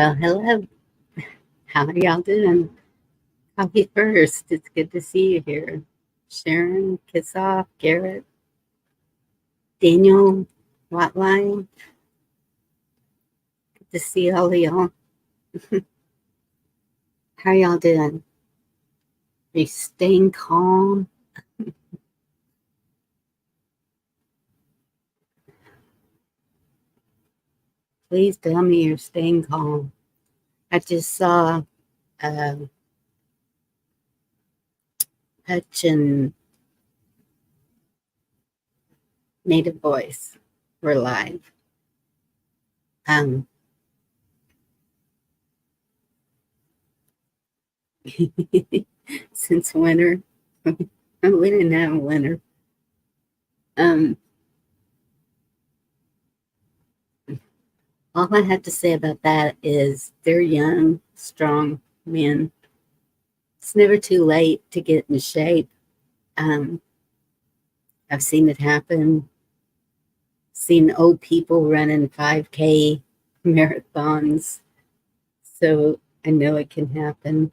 Well, hello. How are y'all doing? Coffee first. It's good to see you here. Sharon, Kissoff, Garrett, Daniel, Watline. Good to see all of y'all. How y'all doing? Are you staying calm? Please tell me you're staying calm. I just saw Hutch and Native Voice were live. Since winter. We didn't have winter. All I have to say about that is they're young, strong men. It's never too late to get in shape. I've seen it happen. Seen old people running 5K marathons. So I know it can happen.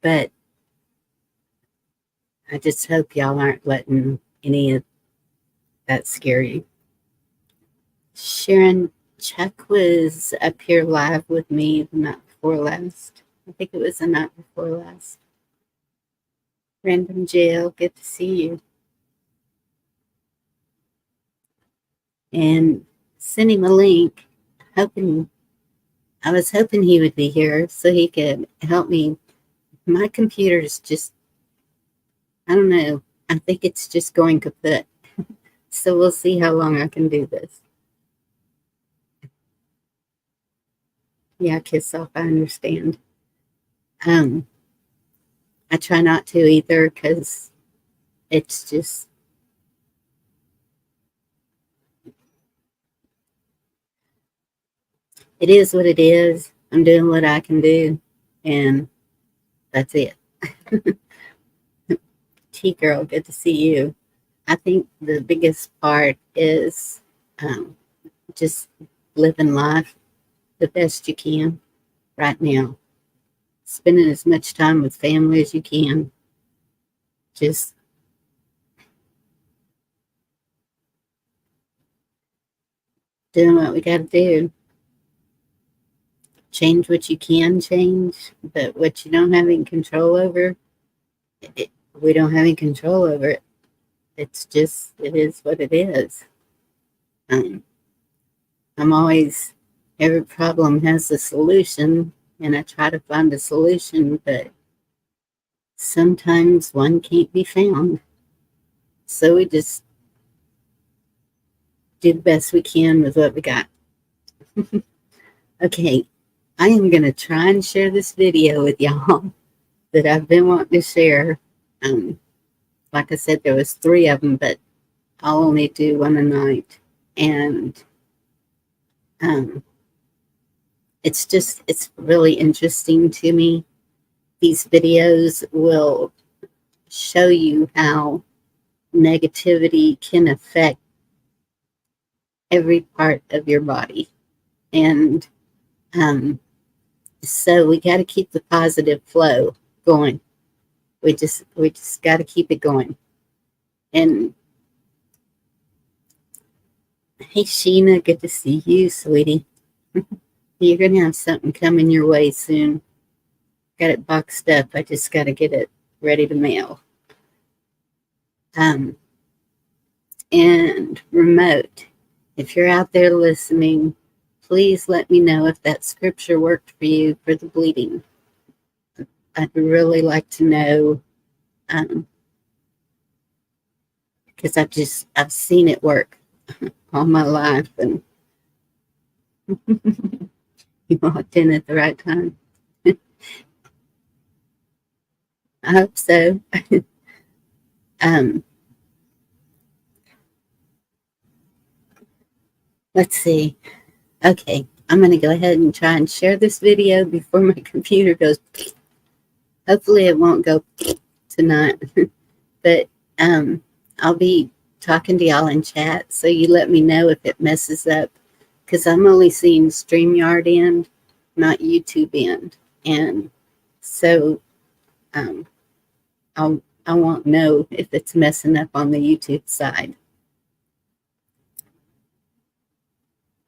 But I just hope y'all aren't letting any of that scare you. Sharon, Chuck was up here live with me the night before last. I think it was the night before last. Random Jail, good to see you. And send him a link. I was hoping he would be here so he could help me. My computer's just, I don't know. I think it's just going kaput. So we'll see how long I can do this. Yeah, kiss off, I understand. I try not to either because it's just, it is what it is. I'm doing what I can do, and that's it. T-Girl, good to see you. I think the biggest part is just living life the best you can right now. Spending as much time with family as you can. Just doing what we got to do. Change what you can change, but what you don't have any control over, we don't have any control over it. It's just, it is what it is. I'm always, every problem has a solution, and I try to find a solution, but sometimes one can't be found. So we just do the best we can with what we got. Okay, I am going to try and share this video with y'all that I've been wanting to share. Like I said, there was 3 of them, but I'll only do one a night. And it's really interesting to me. These videos will show you how negativity can affect every part of your body. And so we got to keep the positive flow going. We just got to keep it going. And hey, Sheena, good to see you, sweetie. You're going to have something coming your way soon. Got it boxed up. I just got to get it ready to mail. And remote, if you're out there listening, please let me know if that scripture worked for you for the bleeding. I'd really like to know, because I've seen it work all my life, and you walked in at the right time. I hope so. Let's see. Okay, I'm going to go ahead and try and share this video before my computer goes. Hopefully it won't go tonight, but I'll be talking to y'all in chat, so you let me know if it messes up, because I'm only seeing StreamYard end, not YouTube end. And so I won't know if it's messing up on the YouTube side.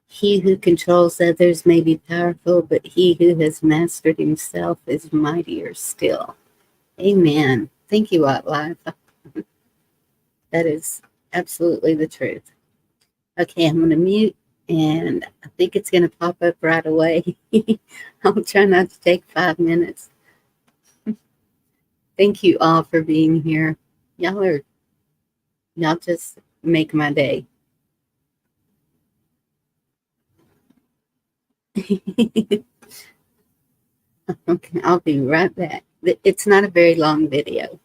He who controls others may be powerful, but he who has mastered himself is mightier still. Amen. Thank you, Live. That is absolutely the truth. Okay, I'm going to mute, and I think it's going to pop up right away. I'll try not to take 5 minutes. Thank you all for being here. Y'all just make my day. Okay, I'll be right back. It's not a very long video.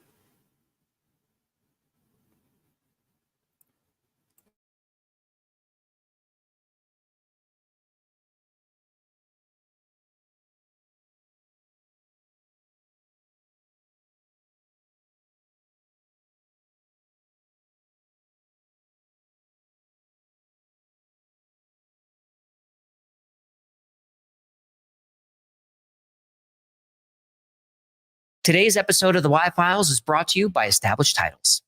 Today's episode of the Y-Files is brought to you by Established Titles.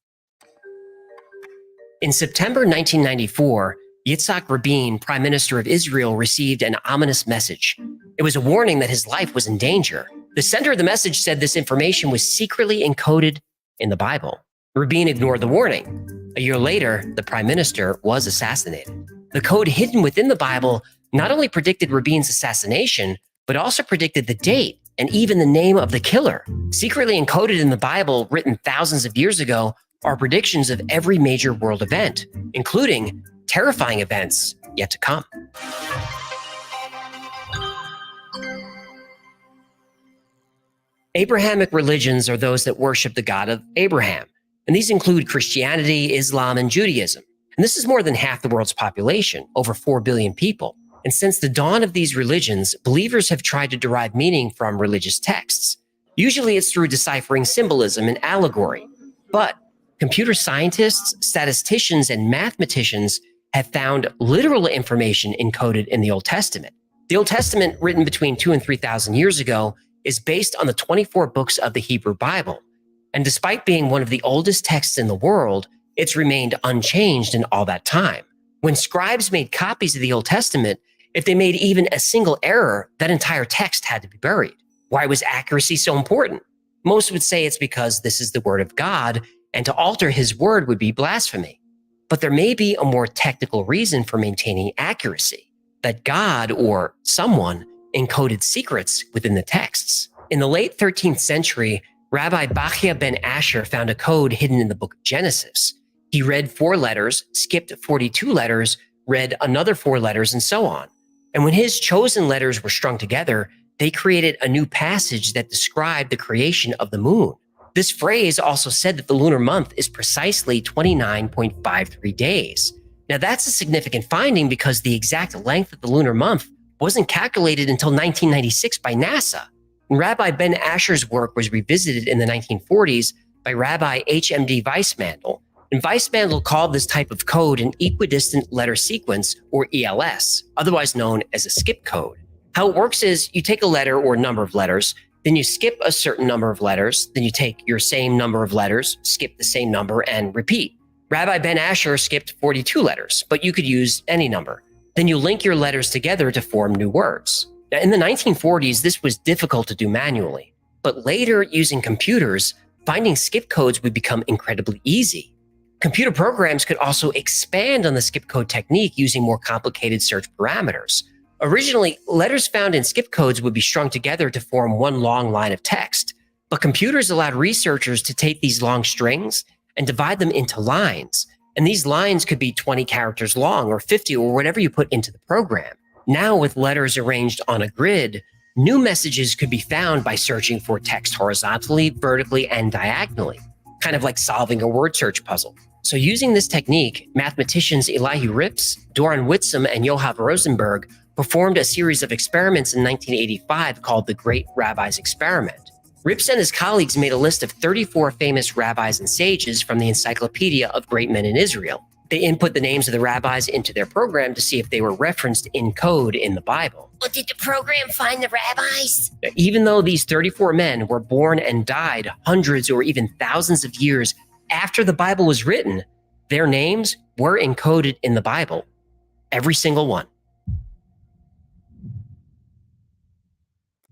In September 1994, Yitzhak Rabin, Prime Minister of Israel, received an ominous message. It was a warning that his life was in danger. The sender of the message said this information was secretly encoded in the Bible. Rabin ignored the warning. A year later, the Prime Minister was assassinated. The code hidden within the Bible not only predicted Rabin's assassination, but also predicted the date and even the name of the killer. Secretly encoded in the Bible, written thousands of years ago, are predictions of every major world event, including terrifying events yet to come. Abrahamic religions are those that worship the God of Abraham, and these include Christianity, Islam, and Judaism. And this is more than half the world's population, over 4 billion people. And since the dawn of these religions, believers have tried to derive meaning from religious texts. Usually it's through deciphering symbolism and allegory. But computer scientists, statisticians, and mathematicians have found literal information encoded in the Old Testament. The Old Testament, written between 2,000 and 3,000 years ago, is based on the 24 books of the Hebrew Bible. And despite being one of the oldest texts in the world, it's remained unchanged in all that time. When scribes made copies of the Old Testament, if they made even a single error, that entire text had to be buried. Why was accuracy so important? Most would say it's because this is the word of God, and to alter his word would be blasphemy. But there may be a more technical reason for maintaining accuracy, that God or someone encoded secrets within the texts. In the late 13th century, Rabbi Bachya ben Asher found a code hidden in the book of Genesis. He read 4 letters, skipped 42 letters, read another 4 letters, and so on. And when his chosen letters were strung together, they created a new passage that described the creation of the moon. This phrase also said that the lunar month is precisely 29.53 days. Now that's a significant finding because the exact length of the lunar month wasn't calculated until 1996 by NASA. And Rabbi Ben Asher's work was revisited in the 1940s by Rabbi H.M.D. Weissmandl. And Weissmandl called this type of code an equidistant letter sequence, or ELS, otherwise known as a skip code. How it works is you take a letter or number of letters, then you skip a certain number of letters, then you take your same number of letters, skip the same number, and repeat. Rabbi Ben Asher skipped 42 letters, but you could use any number. Then you link your letters together to form new words. Now, in the 1940s, this was difficult to do manually, but later, using computers, finding skip codes would become incredibly easy. Computer programs could also expand on the skip code technique using more complicated search parameters. Originally, letters found in skip codes would be strung together to form one long line of text, but computers allowed researchers to take these long strings and divide them into lines. And these lines could be 20 characters long or 50 or whatever you put into the program. Now, with letters arranged on a grid, new messages could be found by searching for text horizontally, vertically, and diagonally, kind of like solving a word search puzzle. So using this technique, mathematicians Elihu Rips, Doron Whitsom, and Yoav Rosenberg performed a series of experiments in 1985 called the Great Rabbi's Experiment. Rips and his colleagues made a list of 34 famous rabbis and sages from the Encyclopedia of Great Men in Israel. They input the names of the rabbis into their program to see if they were referenced in code in the Bible. But did the program find the rabbis? Now, even though these 34 men were born and died hundreds or even thousands of years after the Bible was written, their names were encoded in the Bible. Every single one.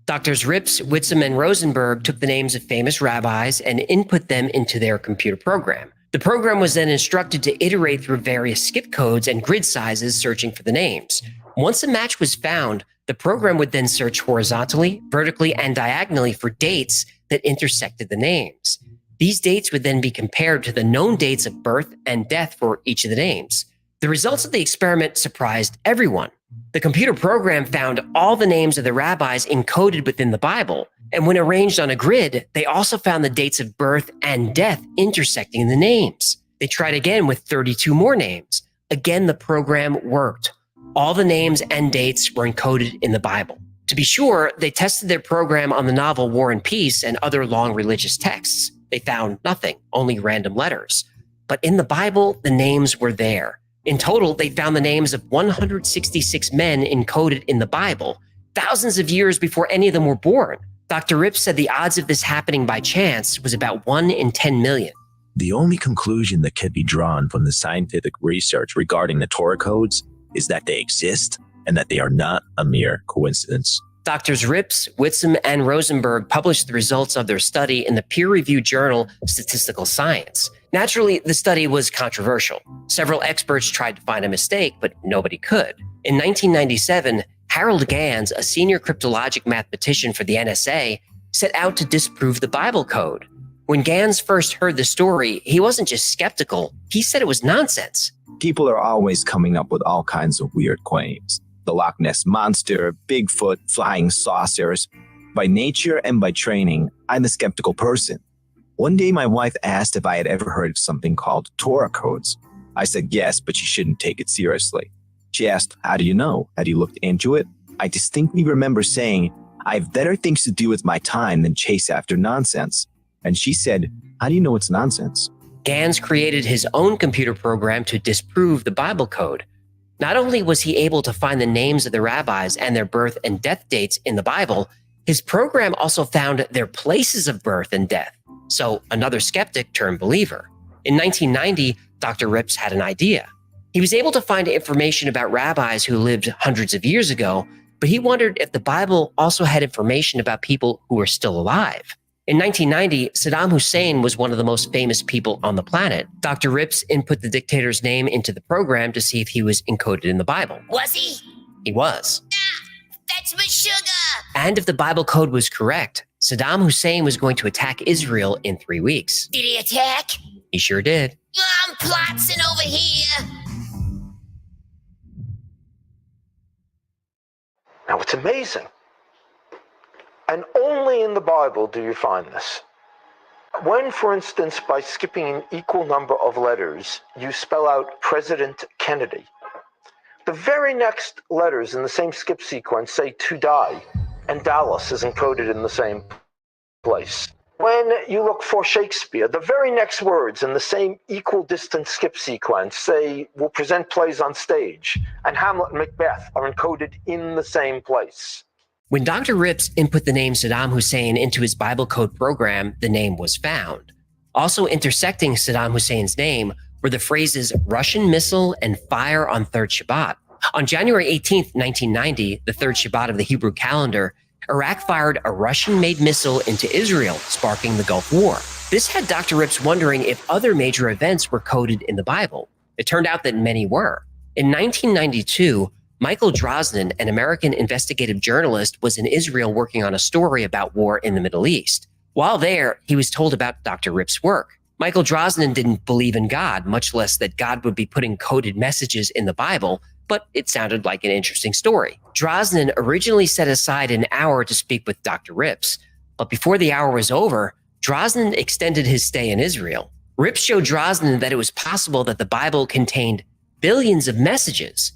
Doctors Rips, Whitsom, and Rosenberg took the names of famous rabbis and input them into their computer program. The program was then instructed to iterate through various skip codes and grid sizes searching for the names. Once a match was found, the program would then search horizontally, vertically, and diagonally for dates that intersected the names. These dates would then be compared to the known dates of birth and death for each of the names. The results of the experiment surprised everyone. The computer program found all the names of the rabbis encoded within the Bible, and when arranged on a grid, they also found the dates of birth and death intersecting the names. They tried again with 32 more names. Again, the program worked. All the names and dates were encoded in the Bible. To be sure, they tested their program on the novel War and Peace and other long religious texts. They found nothing, only random letters. But in the Bible, the names were there. In total, they found the names of 166 men encoded in the Bible, thousands of years before any of them were born. Dr. Rips said the odds of this happening by chance was about 1 in 10 million. The only conclusion that can be drawn from the scientific research regarding the Torah codes is that they exist and that they are not a mere coincidence. Doctors Rips, Whitsom, and Rosenberg published the results of their study in the peer-reviewed journal Statistical Science. Naturally, the study was controversial. Several experts tried to find a mistake, but nobody could. In 1997, Harold Gans, a senior cryptologic mathematician for the NSA, set out to disprove the Bible code. When Gans first heard the story, he wasn't just skeptical, he said it was nonsense. People are always coming up with all kinds of weird claims. The Loch Ness Monster, Bigfoot, flying saucers. By nature and by training, I'm a skeptical person. One day my wife asked if I had ever heard of something called Torah codes. I said yes, but she shouldn't take it seriously. She asked, how do you know? Had you looked into it? I distinctly remember saying, I have better things to do with my time than chase after nonsense. And she said, how do you know it's nonsense? Gans created his own computer program to disprove the Bible code. Not only was he able to find the names of the rabbis and their birth and death dates in the Bible, his program also found their places of birth and death. So another skeptic turned believer. In 1990, Dr. Rips had an idea. He was able to find information about rabbis who lived hundreds of years ago, but he wondered if the Bible also had information about people who were still alive. In 1990, Saddam Hussein was one of the most famous people on the planet. Dr. Rips input the dictator's name into the program to see if he was encoded in the Bible. Was he? He was. That's my sugar! And if the Bible code was correct, Saddam Hussein was going to attack Israel in 3 weeks. Did he attack? He sure did. I'm plotzing over here. Now, it's amazing. And only in the Bible do you find this. When, for instance, by skipping an equal number of letters, you spell out President Kennedy, the very next letters in the same skip sequence say to die, and Dallas is encoded in the same place. When you look for Shakespeare, the very next words in the same equal distance skip sequence say will present plays on stage, and Hamlet and Macbeth are encoded in the same place. When Dr. Rips input the name Saddam Hussein into his Bible code program, the name was found. Also intersecting Saddam Hussein's name were the phrases Russian missile and fire on third Shabbat. On January 18th, 1990, the third Shabbat of the Hebrew calendar, Iraq fired a Russian-made missile into Israel, sparking the Gulf War. This had Dr. Rips wondering if other major events were coded in the Bible. It turned out that many were. In 1992, Michael Drosnin, an American investigative journalist, was in Israel working on a story about war in the Middle East. While there, he was told about Dr. Rips' work. Michael Drosnin didn't believe in God, much less that God would be putting coded messages in the Bible, but it sounded like an interesting story. Drosnin originally set aside an hour to speak with Dr. Rips, but before the hour was over, Drosnin extended his stay in Israel. Rips showed Drosnin that it was possible that the Bible contained billions of messages.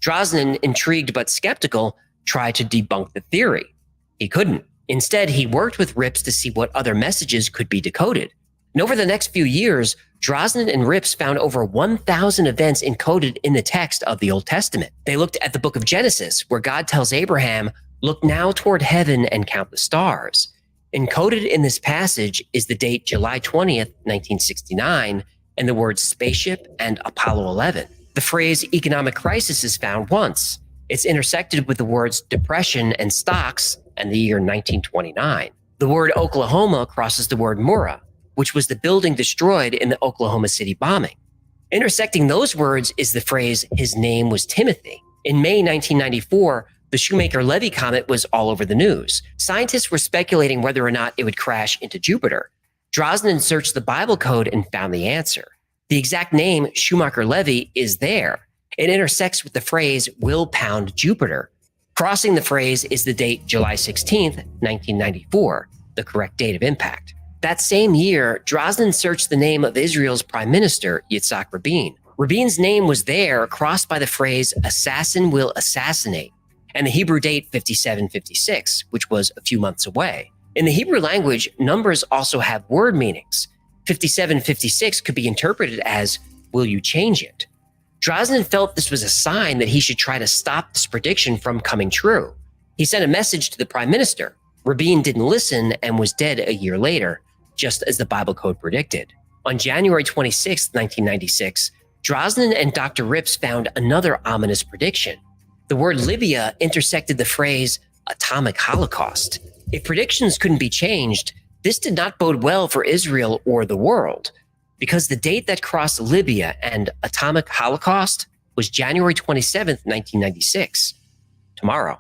Drosnin, intrigued but skeptical, tried to debunk the theory. He couldn't. Instead, he worked with Rips to see what other messages could be decoded. And over the next few years, Drosnin and Rips found over 1,000 events encoded in the text of the Old Testament. They looked at the book of Genesis, where God tells Abraham, "Look now toward heaven and count the stars." Encoded in this passage is the date July 20th, 1969, and the words spaceship and Apollo 11. The phrase economic crisis is found once. It's intersected with the words depression and stocks and the year 1929. The word Oklahoma crosses the word Murrah, which was the building destroyed in the Oklahoma City bombing. Intersecting those words is the phrase, "His name was Timothy." In May 1994, the Shoemaker-Levy comet was all over the news. Scientists were speculating whether or not it would crash into Jupiter. Drosnin searched the Bible code and found the answer. The exact name Schumacher-Levy is there. It intersects with the phrase "will pound Jupiter." Crossing the phrase is the date July 16th, 1994, the correct date of impact. That same year, Drosnin searched the name of Israel's prime minister, Yitzhak Rabin. Rabin's name was there, crossed by the phrase "assassin will assassinate," and the Hebrew date 5756, which was a few months away. In the Hebrew language, numbers also have word meanings. 5756 could be interpreted as, "will you change it?" Drosnin felt this was a sign that he should try to stop this prediction from coming true. He sent a message to the prime minister. Rabin didn't listen and was dead a year later, just as the Bible code predicted. On January 26, 1996, Drosnin and Dr. Rips found another ominous prediction. The word Libya intersected the phrase atomic holocaust. If predictions couldn't be changed, this did not bode well for Israel or the world, because the date that crossed Libya and atomic holocaust was January 27, 1996, tomorrow.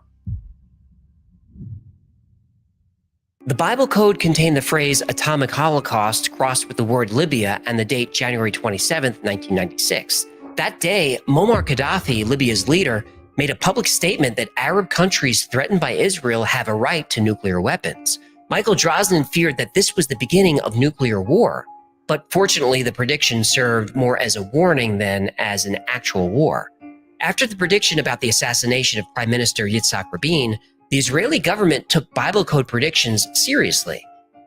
The Bible code contained the phrase atomic holocaust crossed with the word Libya and the date January 27, 1996. That day, Muammar Gaddafi, Libya's leader, made a public statement that Arab countries threatened by Israel have a right to nuclear weapons. Michael Drosnin feared that this was the beginning of nuclear war, but fortunately the prediction served more as a warning than as an actual war. After the prediction about the assassination of Prime Minister Yitzhak Rabin, the Israeli government took Bible code predictions seriously.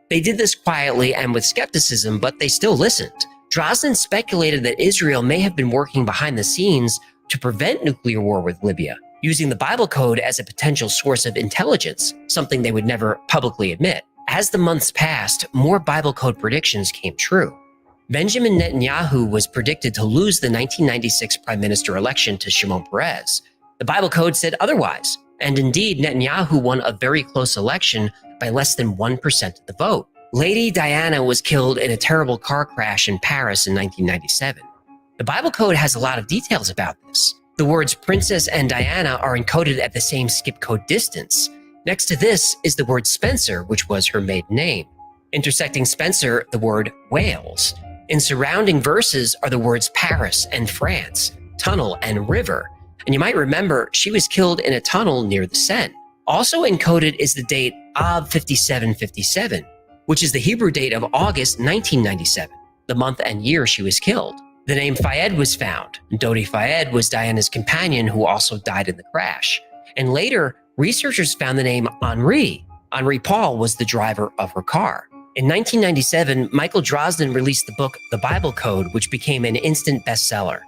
They did this quietly and with skepticism, but they still listened. Drosnin speculated that Israel may have been working behind the scenes to prevent nuclear war with Libya, using the Bible code as a potential source of intelligence, something they would never publicly admit. As the months passed, more Bible code predictions came true. Benjamin Netanyahu was predicted to lose the 1996 prime minister election to Shimon Peres. The Bible code said otherwise, and indeed Netanyahu won a very close election by less than 1% of the vote. Lady Diana was killed in a terrible car crash in Paris in 1997. The Bible code has a lot of details about this. The words princess and Diana are encoded at the same skip code distance. Next to this is the word Spencer, which was her maiden name. Intersecting Spencer, the word Wales. In surrounding verses are the words Paris and France, tunnel and river. And you might remember she was killed in a tunnel near the Seine. Also encoded is the date Av 5757, which is the Hebrew date of August 1997, the month and year she was killed. The name Fayed was found. Dodi Fayed was Diana's companion who also died in the crash. And later, researchers found the name Henri. Henri Paul was the driver of her car. In 1997, Michael Drosnin released the book The Bible Code, which became an instant bestseller.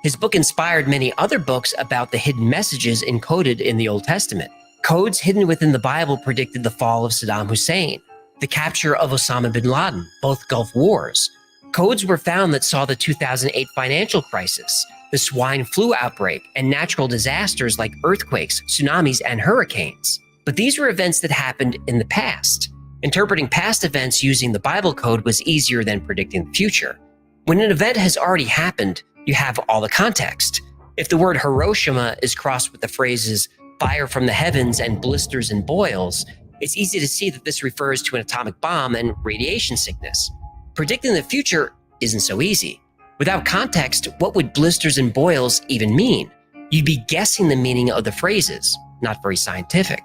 His book inspired many other books about the hidden messages encoded in the Old Testament. Codes hidden within the Bible predicted the fall of Saddam Hussein, the capture of Osama bin Laden, both Gulf Wars. Codes were found that saw the 2008 financial crisis, the swine flu outbreak, and natural disasters like earthquakes, tsunamis, and hurricanes. But these were events that happened in the past. Interpreting past events using the Bible code was easier than predicting the future. When an event has already happened, you have all the context. If the word Hiroshima is crossed with the phrases fire from the heavens and blisters and boils, it's easy to see that this refers to an atomic bomb and radiation sickness. Predicting the future isn't so easy. Without context, what would blisters and boils even mean? You'd be guessing the meaning of the phrases, not very scientific.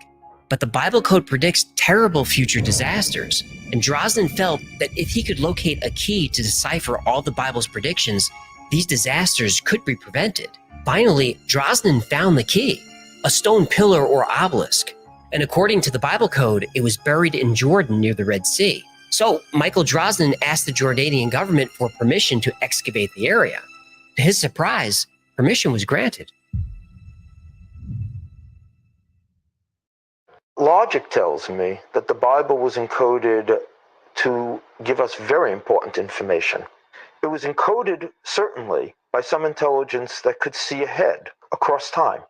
But the Bible code predicts terrible future disasters, and Drosnin felt that if he could locate a key to decipher all the Bible's predictions, these disasters could be prevented. Finally, Drosnin found the key, a stone pillar or obelisk. And according to the Bible code, it was buried in Jordan near the Red Sea. So Michael Drosnin asked the Jordanian government for permission to excavate the area. To his surprise, permission was granted. Logic tells me that the Bible was encoded to give us very important information. It was encoded, certainly, by some intelligence that could see ahead, across time.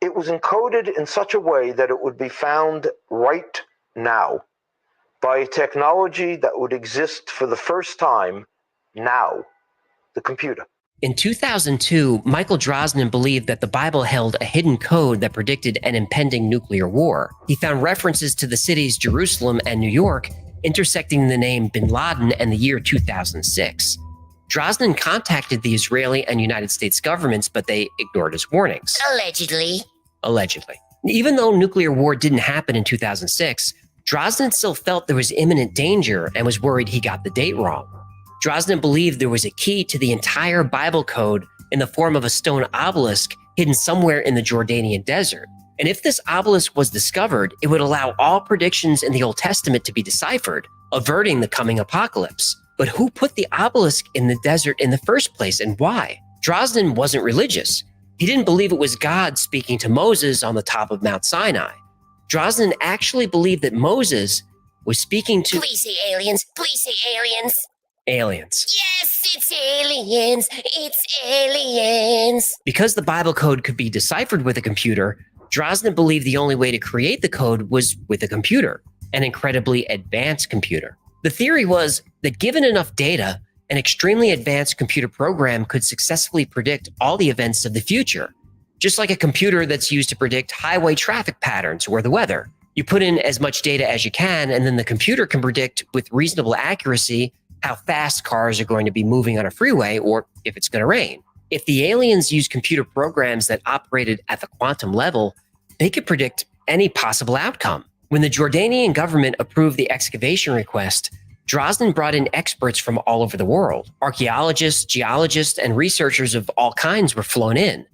It was encoded in such a way that it would be found right now by a technology that would exist for the first time now, the computer. In 2002, Michael Drosnin believed that the Bible held a hidden code that predicted an impending nuclear war. He found references to the cities Jerusalem and New York intersecting the name bin Laden and the year 2006. Drosnin contacted the Israeli and United States governments, but they ignored his warnings. Allegedly. Even though nuclear war didn't happen in 2006, Drosnin still felt there was imminent danger and was worried he got the date wrong. Drosnin believed there was a key to the entire Bible code in the form of a stone obelisk hidden somewhere in the Jordanian desert. And if this obelisk was discovered, it would allow all predictions in the Old Testament to be deciphered, averting the coming apocalypse. But who put the obelisk in the desert in the first place and why? Drosnin wasn't religious. He didn't believe it was God speaking to Moses on the top of Mount Sinai. Drosnin actually believed that Moses was speaking to Please say aliens. Please say aliens. aliens. Yes, it's aliens. It's aliens. Because the Bible code could be deciphered with a computer, Drosnin believed the only way to create the code was with a computer, an incredibly advanced computer. The theory was that given enough data, an extremely advanced computer program could successfully predict all the events of the future, just like a computer that's used to predict highway traffic patterns or the weather. You put in as much data as you can, and then the computer can predict with reasonable accuracy how fast cars are going to be moving on a freeway or if it's going to rain. If the aliens used computer programs that operated at the quantum level, they could predict any possible outcome. When the Jordanian government approved the excavation request, Drosnin brought in experts from all over the world. Archaeologists, geologists, and researchers of all kinds were flown in.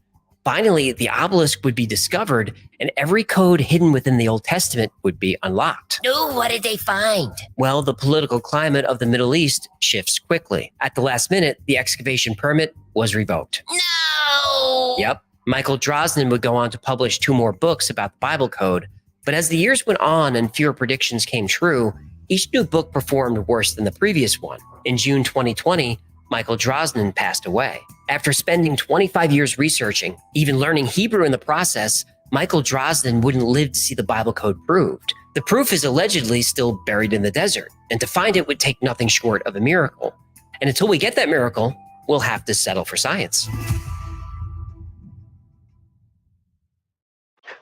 Finally, the obelisk would be discovered, and every code hidden within the Old Testament would be unlocked. No, what did they find? Well, the political climate of the Middle East shifts quickly. At the last minute, the excavation permit was revoked. No! Yep. Michael Drosnin would go on to publish 2 more books about the Bible code, but as the years went on and fewer predictions came true, each new book performed worse than the previous one. In June 2020, Michael Drosnin passed away. After spending 25 years researching, even learning Hebrew in the process, Michael Drosnin wouldn't live to see the Bible code proved. The proof is allegedly still buried in the desert, and to find it would take nothing short of a miracle. And until we get that miracle, we'll have to settle for science.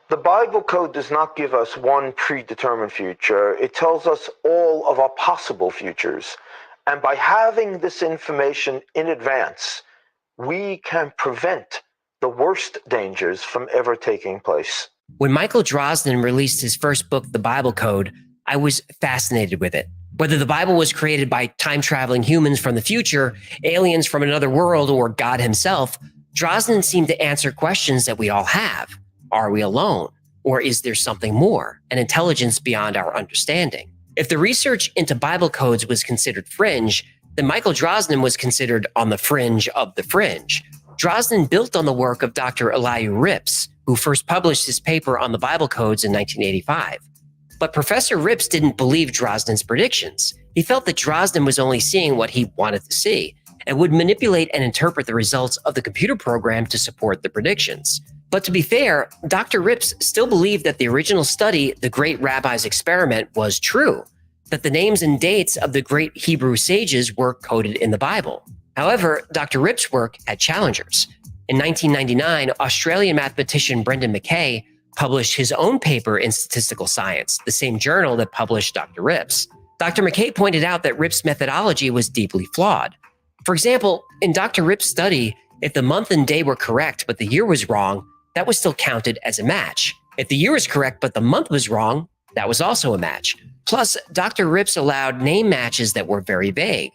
The Bible code does not give us one predetermined future. It tells us all of our possible futures. And by having this information in advance, we can prevent the worst dangers from ever taking place. When Michael Drosnin released his first book, The Bible Code, I was fascinated with it. Whether the Bible was created by time-traveling humans from the future, aliens from another world, or God himself, Drosnin seemed to answer questions that we all have. Are we alone? Or is there something more, an intelligence beyond our understanding? If the research into Bible codes was considered fringe, then Michael Drosnin was considered on the fringe of the fringe. Drosnin built on the work of Dr. Elihu Rips, who first published his paper on the Bible codes in 1985. But Professor Rips didn't believe Drosnin's predictions. He felt that Drosnin was only seeing what he wanted to see and would manipulate and interpret the results of the computer program to support the predictions. But to be fair, Dr. Rips still believed that the original study, The Great Rabbi's Experiment, was true, that the names and dates of the great Hebrew sages were coded in the Bible. However, Dr. Rips' work had challengers. In 1999, Australian mathematician Brendan Mackay published his own paper in Statistical Science, the same journal that published Dr. Rips. Dr. Mackay pointed out that Rips' methodology was deeply flawed. For example, in Dr. Rips' study, if the month and day were correct but the year was wrong, that was still counted as a match. If the year was correct but the month was wrong, that was also a match. Plus, Dr. Rips allowed name matches that were very vague.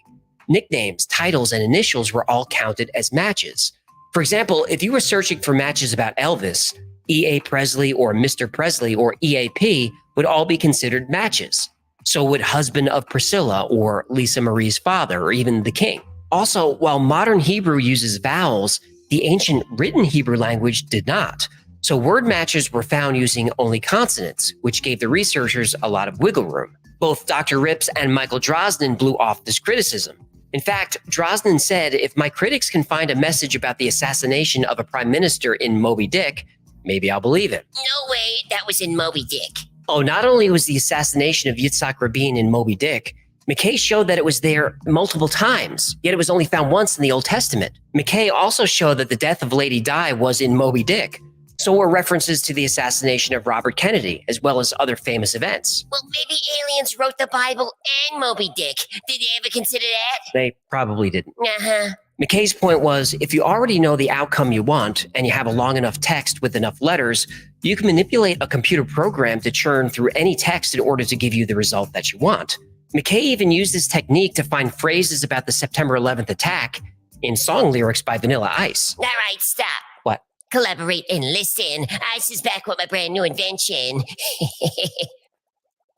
Nicknames, titles, and initials were all counted as matches. For example, if you were searching for matches about Elvis, E.A. Presley or Mr. Presley or EAP would all be considered matches. So would husband of Priscilla or Lisa Marie's father or even the king. Also, while modern Hebrew uses vowels, the ancient written Hebrew language did not. So word matches were found using only consonants, which gave the researchers a lot of wiggle room. Both Dr. Rips and Michael Drosnin blew off this criticism. In fact, Drosnin said, if my critics can find a message about the assassination of a prime minister in Moby Dick, maybe I'll believe it. No way that was in Moby Dick. Oh, not only was the assassination of Yitzhak Rabin in Moby Dick, McKay showed that it was there multiple times, yet it was only found once in the Old Testament. McKay also showed that the death of Lady Di was in Moby Dick. So were references to the assassination of Robert Kennedy, as well as other famous events. Well, maybe aliens wrote the Bible and Moby Dick. Did they ever consider that? They probably didn't. Uh-huh. McKay's point was, if you already know the outcome you want and you have a long enough text with enough letters, you can manipulate a computer program to churn through any text in order to give you the result that you want. McKay even used this technique to find phrases about the September 11th attack in song lyrics by Vanilla Ice. All right, stop. What? Collaborate and listen. Ice is back with my brand new invention.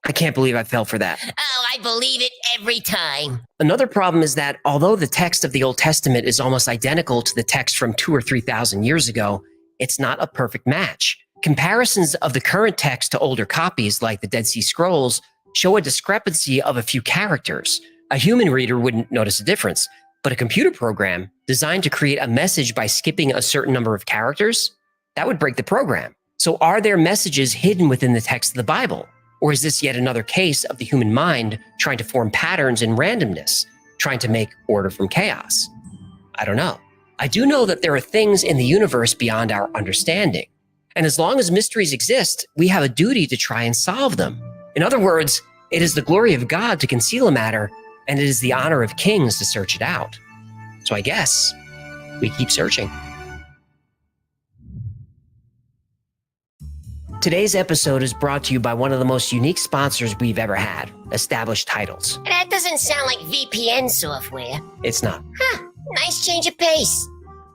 I can't believe I fell for that. Oh, I believe it every time. Another problem is that although the text of the Old Testament is almost identical to the text from 2,000 or 3,000 years ago, it's not a perfect match. Comparisons of the current text to older copies, like the Dead Sea Scrolls, show a discrepancy of a few characters. A human reader wouldn't notice a difference, but a computer program designed to create a message by skipping a certain number of characters, that would break the program. So are there messages hidden within the text of the Bible? Or is this yet another case of the human mind trying to form patterns in randomness, trying to make order from chaos? I don't know. I do know that there are things in the universe beyond our understanding. And as long as mysteries exist, we have a duty to try and solve them. In other words, it is the glory of God to conceal a matter, and it is the honor of kings to search it out. So I guess we keep searching. Today's episode is brought to you by one of the most unique sponsors we've ever had, Established Titles. That doesn't sound like VPN software. It's not. Nice change of pace.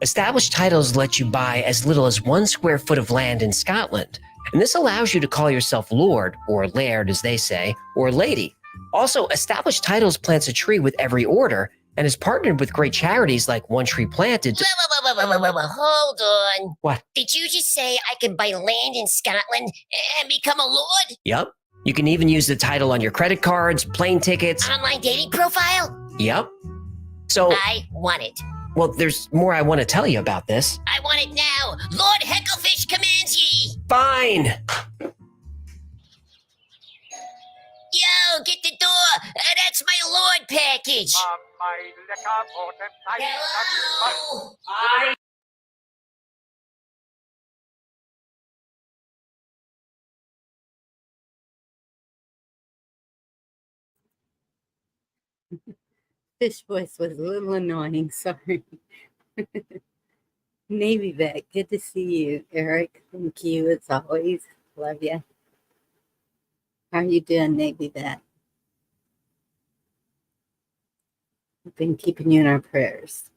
Established Titles let you buy as little as 1 square foot of land in Scotland, and this allows you to call yourself Lord, or Laird as they say, or Lady. Also, Established Titles plants a tree with every order and is partnered with great charities like One Tree Planted to— Whoa. Hold on. What? Did you just say I can buy land in Scotland and become a lord? Yep. You can even use the title on your credit cards, plane tickets. Online dating profile? Yep. So, I want it. well, there's more I want to tell you about this. I want it now. Lord Hecklefish commands ye. Fine. Yo, get the door. That's my lord package. Hello? Fish voice was a little annoying. Sorry. Navy vet, good to see you, Eric. Thank you as always. Love you. How are you doing, Navy vet? We've been keeping you in our prayers.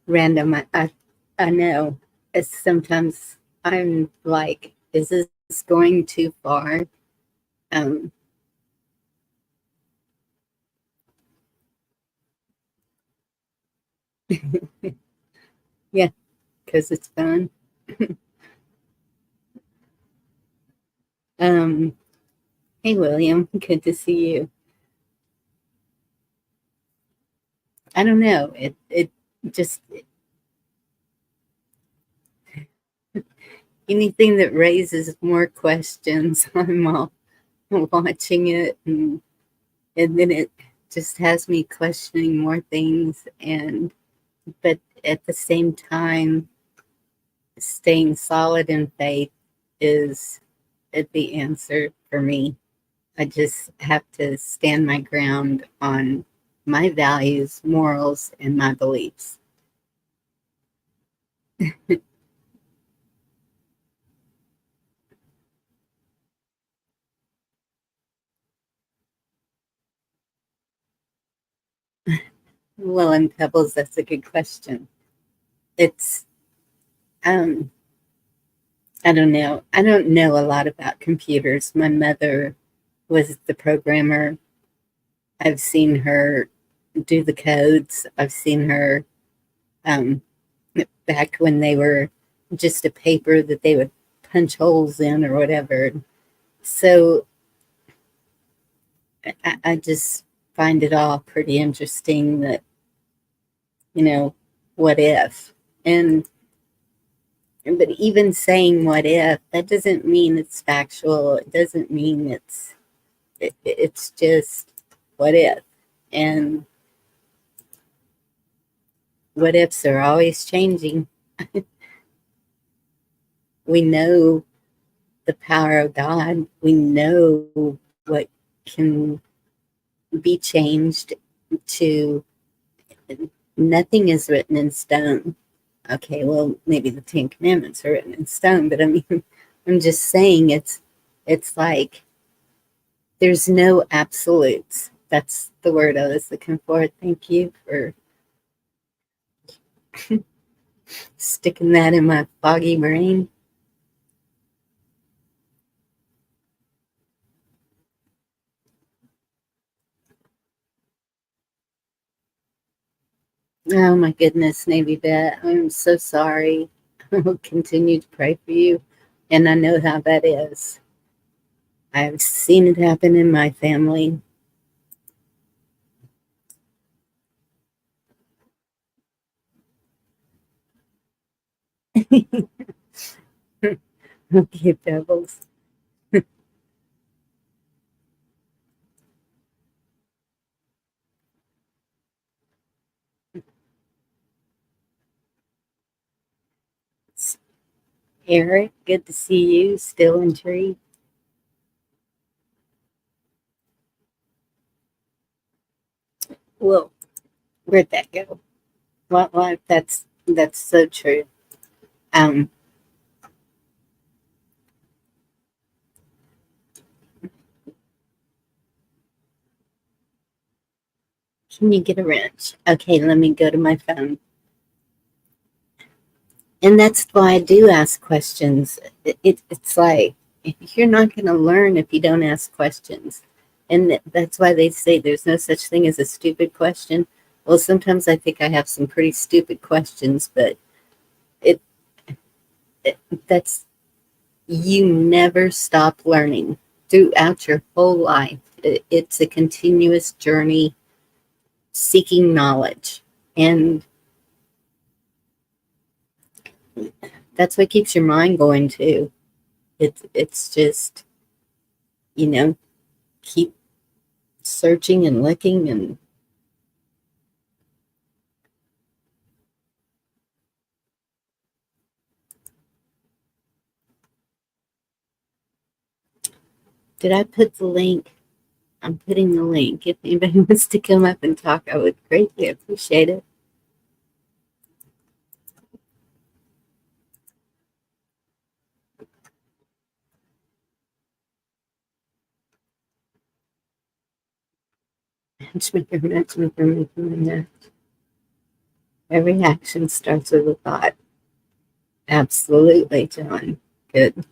Random, I know. It's sometimes I'm like, is this going too far? Yeah, because it's fun. Hey, William, good to see you. I don't know. It just anything that raises more questions, I'm all watching it, and then it just has me questioning more things, but at the same time, staying solid in faith is the answer for me. I just have to stand my ground on my values, morals, and my beliefs. Well, and Pebbles, that's a good question. it's I don't know. I don't know a lot about computers. My mother was the programmer. I've seen her do the codes. I've seen her um, back when they were just a paper that they would punch holes in or whatever. So I just find it all pretty interesting that, what if? And but even saying what if, that doesn't mean it's factual. It doesn't mean it's just what if. And what ifs are always changing. We know the power of God. We know what can be changed to nothing is written in stone. Okay, well, maybe the Ten Commandments are written in stone, but I mean, I'm just saying it's like there's no absolutes. That's the word I was looking for. Thank you for sticking that in my foggy brain. Oh my goodness, Navy Vet, I'm so sorry. I will continue to pray for you, and I know how that is. I've seen it happen in my family. Okay, Pebbles. Eric, good to see you. Still intrigued. Well, where'd that go? Well, that's so true. Um, can you get a wrench? Okay, let me go to my phone. And that's why I do ask questions. It's like you're not going to learn if you don't ask questions. And that's why they say there's no such thing as a stupid question. Well, sometimes I think I have some pretty stupid questions, but it, it that's you never stop learning throughout your whole life. It's a continuous journey seeking knowledge. And that's what keeps your mind going too. It's just, you know, keep searching and looking. And did I put the link? I'm putting the link. If anybody wants to come up and talk, I would greatly appreciate it. Matchmaker. Every action starts with a thought. Absolutely, John. Good.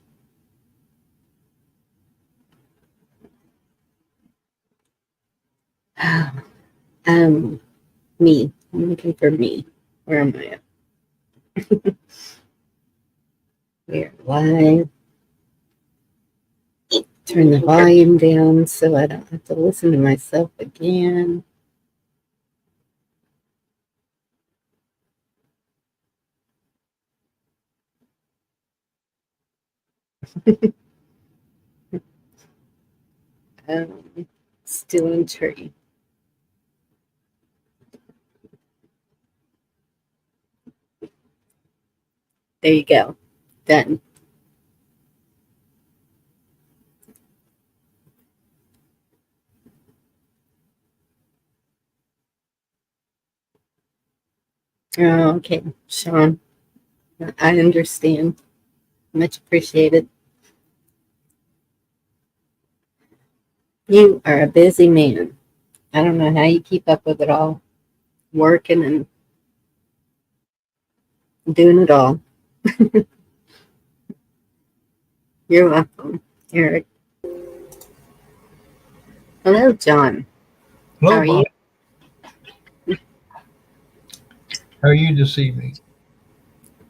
Me. I'm looking for me. Where am I at? We're live. Turn the volume down so I don't have to listen to myself again. Still in tree. There you go. Done. Oh, okay, Sean. I understand. Much appreciated. You are a busy man. I don't know how you keep up with it all. Working and Doing it all. You're welcome, Eric. Hello, John. Hello, How are you? Bob. How are you this evening?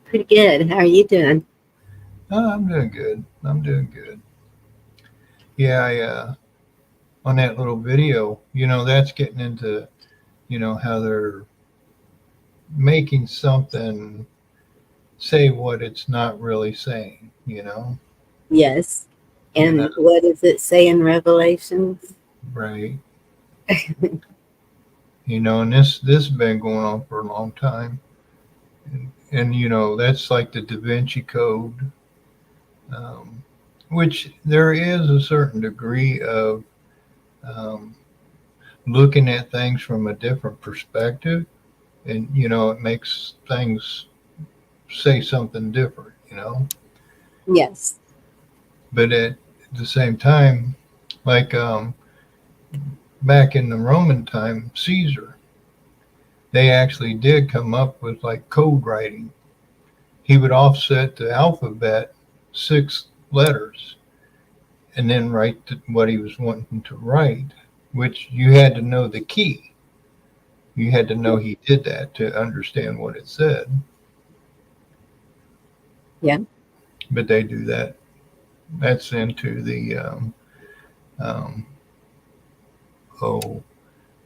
Pretty good. How are you doing? Oh, I'm doing good. I'm doing good. Yeah, on that little video, that's getting into, how they're making something say what it's not really saying. Yes. And And what does it say in Revelations? right. And this has been going on for a long time. And that's like the Da Vinci Code, um, which there is a certain degree of um, looking at things from a different perspective, and it makes things say something different. Yes. But at the same time, like back in the Roman time, Caesar, they actually did come up with like code writing. He would offset the alphabet 6 letters and then write what he was wanting to write, which you had to know the key. You had to know he did that to understand what it said. Yeah. But they do that. That's into the um, oh,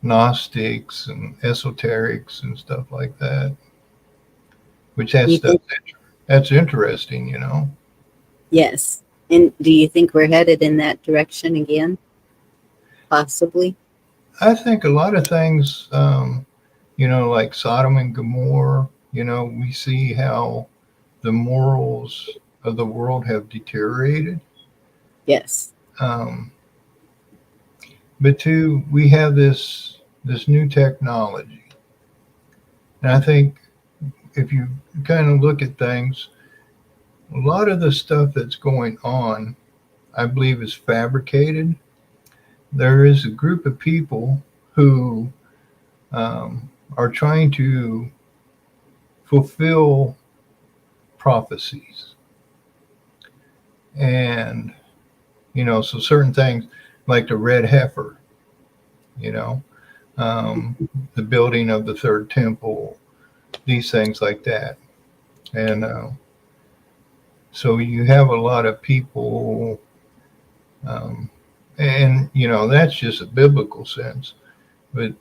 Gnostics and esoterics and stuff like that. Which You think, that's interesting. yes. And do you think we're headed in that direction again? Possibly. I think a lot of things, like Sodom and Gomorrah. We see how the morals of the world have deteriorated. Yes. Um, but two, we have this new technology, and I think if you kind of look at things, a lot of the stuff that's going on, I believe, is fabricated. There is a group of people who are trying to fulfill prophecies, and so certain things like the red heifer, you know, the building of the third temple, these things like that. And so you have a lot of people, um, and that's just a biblical sense. But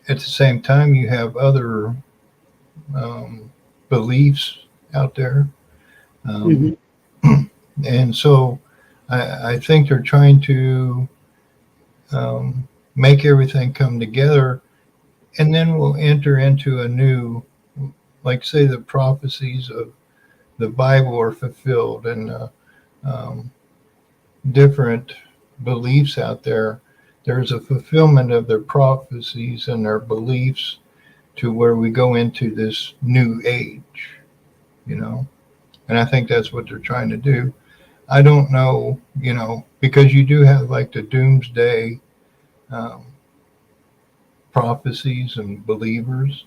at the same time, you have other beliefs out there. Hmm. And so I think they're trying to make everything come together, and then we'll enter into a new, like say the prophecies of the Bible are fulfilled, and um, different beliefs out there. There's a fulfillment of their prophecies and their beliefs to where we go into this new age. And I think that's what they're trying to do. I don't know, because you do have like the doomsday um, prophecies and believers.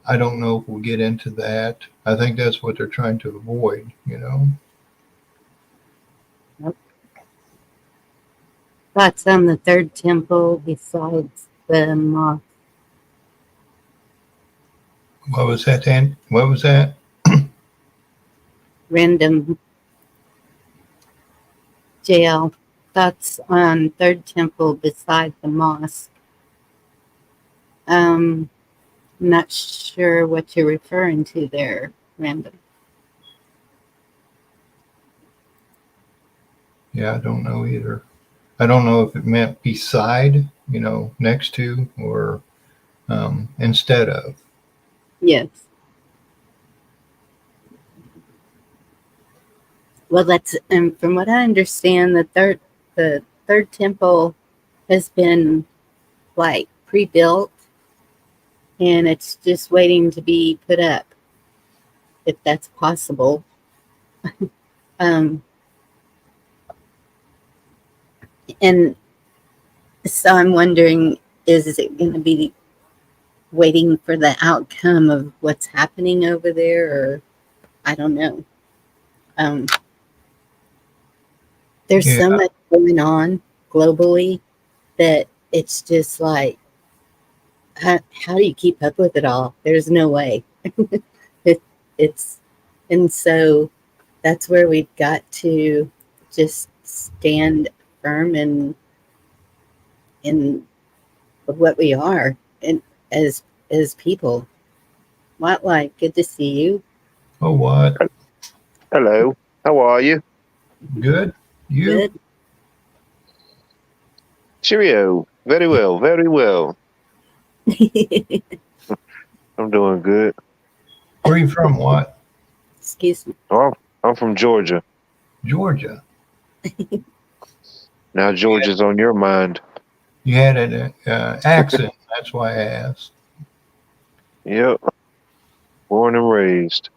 I don't know if we'll get into that. I think that's what they're trying to avoid. Thoughts on the third temple besides the moth? What was that, Dan? What was that? Random jail. Thoughts on third temple beside the mosque? Not sure what you're referring to there, Random. Yeah, I don't know either. I don't know if it meant beside, next to, or instead of. Yes. Well, that's from what I understand, the third temple has been like pre-built, and it's just waiting to be put up, if that's possible. Um, and so I'm wondering, is it going to be waiting for the outcome of what's happening over there, or I don't know. There's Yeah. so much going on globally that it's just like, how do you keep up with it all? There's no way. It's and so that's where we've got to just stand firm in what we are and as people. What, like, good to see you. Oh, what? Hello. How are you? Good? You? Good. Cheerio. Very well. Very well. I'm doing good. Where are you from? What? Excuse me. Oh, I'm from Georgia. Georgia. Now Georgia's on your mind. You had an accent. That's why I asked. Yep. Born and raised.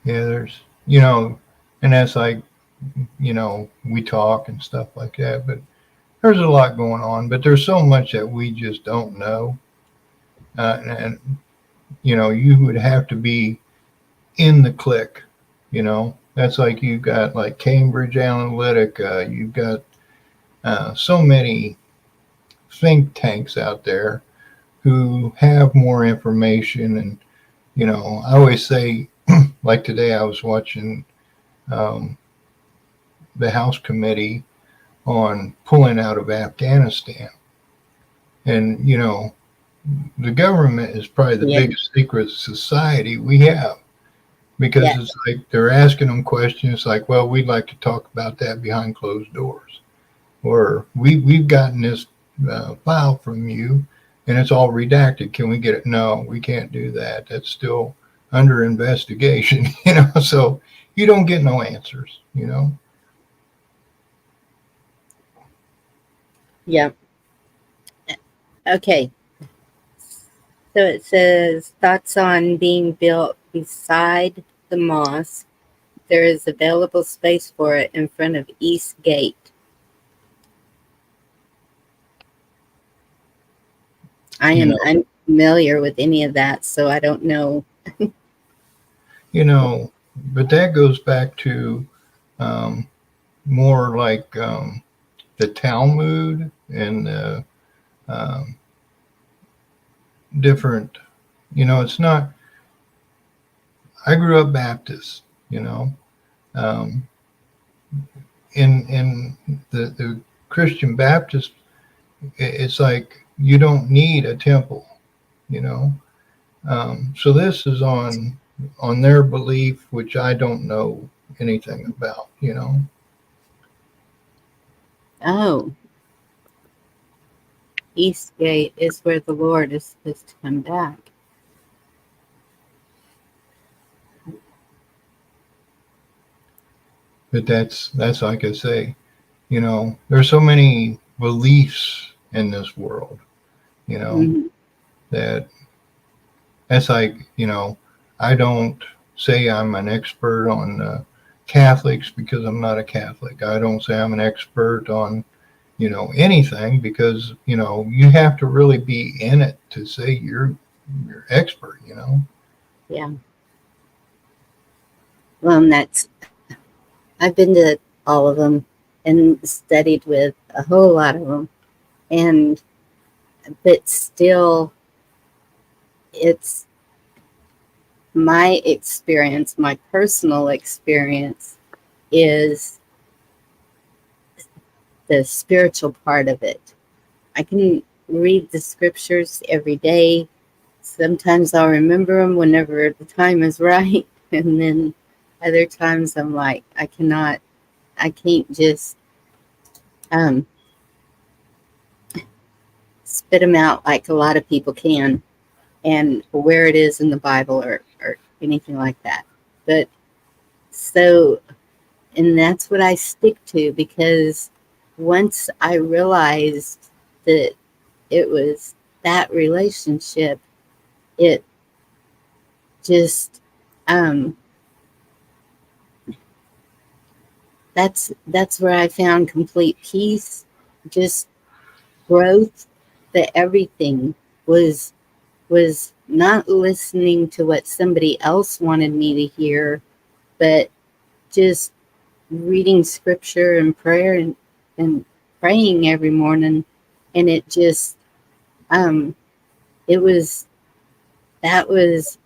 Yeah, there's, and that's like, we talk and stuff like that, but there's a lot going on, but there's so much that we just don't know. And you would have to be in the clique, that's like you've got like Cambridge Analytica, you've got so many think tanks out there who have more information. And, I always say, like today I was watching the House committee on pulling out of Afghanistan. And, the government is probably the biggest secret society we have, because it's like they're asking them questions like, well, we'd like to talk about that behind closed doors. Or we've gotten this file from you and it's all redacted. Can we get it? No, we can't do that. That's still under investigation, so you don't get no answers, Yeah. Okay. So it says thoughts on being built beside the mosque. There is available space for it in front of East Gate. I am unfamiliar with any of that, so I don't know. But that goes back to more like the Talmud and the different, it's not, I grew up Baptist, in the Christian Baptist, it's like you don't need a temple, so this is on their belief, which I don't know anything about, Oh, East Gate is where the Lord is supposed to come back. But that's like I say, there's so many beliefs in this world, Mhm. that's like, I don't say I'm an expert on Catholics because I'm not a Catholic. I don't say I'm an expert on, anything, because, you have to really be in it to say you're expert, Yeah. Well, and I've been to all of them and studied with a whole lot of them, but still, it's my experience, my personal experience is the spiritual part of it. I can read the scriptures every day. Sometimes I'll remember them whenever the time is right. And then other times I'm like, I can't just spit them out like a lot of people can, and where it is in the Bible or anything like that. But so, and that's what I stick to, because once I realized that it was that relationship, it just, that's where I found complete peace, just growth, that everything was not listening to what somebody else wanted me to hear, but just reading scripture and prayer and praying every morning. And it just, it was, that was,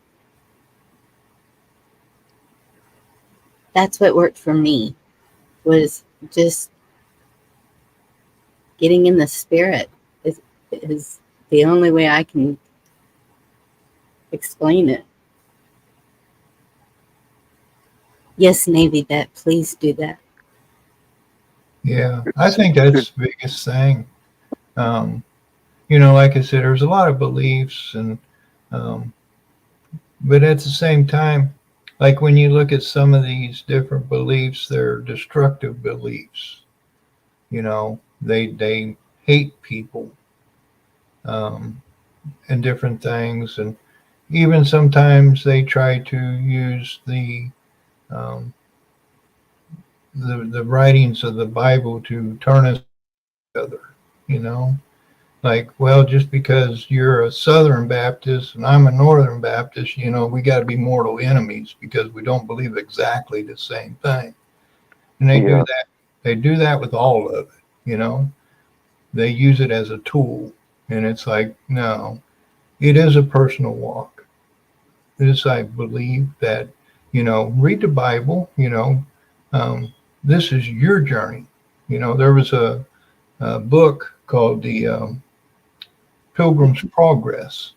that's what worked for me, was just getting in the spirit is the only way I can explain it. Yes, Navy Vet, please do that. Yeah, I think that's the biggest thing. Like I said, there's a lot of beliefs, um, but at the same time, like when you look at some of these different beliefs, they're destructive beliefs. They hate people, um, and different things, and even sometimes they try to use um, the writings of the Bible to turn us together. You know, like, well, just because you're a Southern Baptist and I'm a Northern Baptist, we got to be mortal enemies because we don't believe exactly the same thing. And they do Yeah. that. They do that with all of it. They use it as a tool, and it's like, no, it is a personal walk. This, I believe that, read the Bible. This is your journey. There was a book called the Pilgrim's Progress,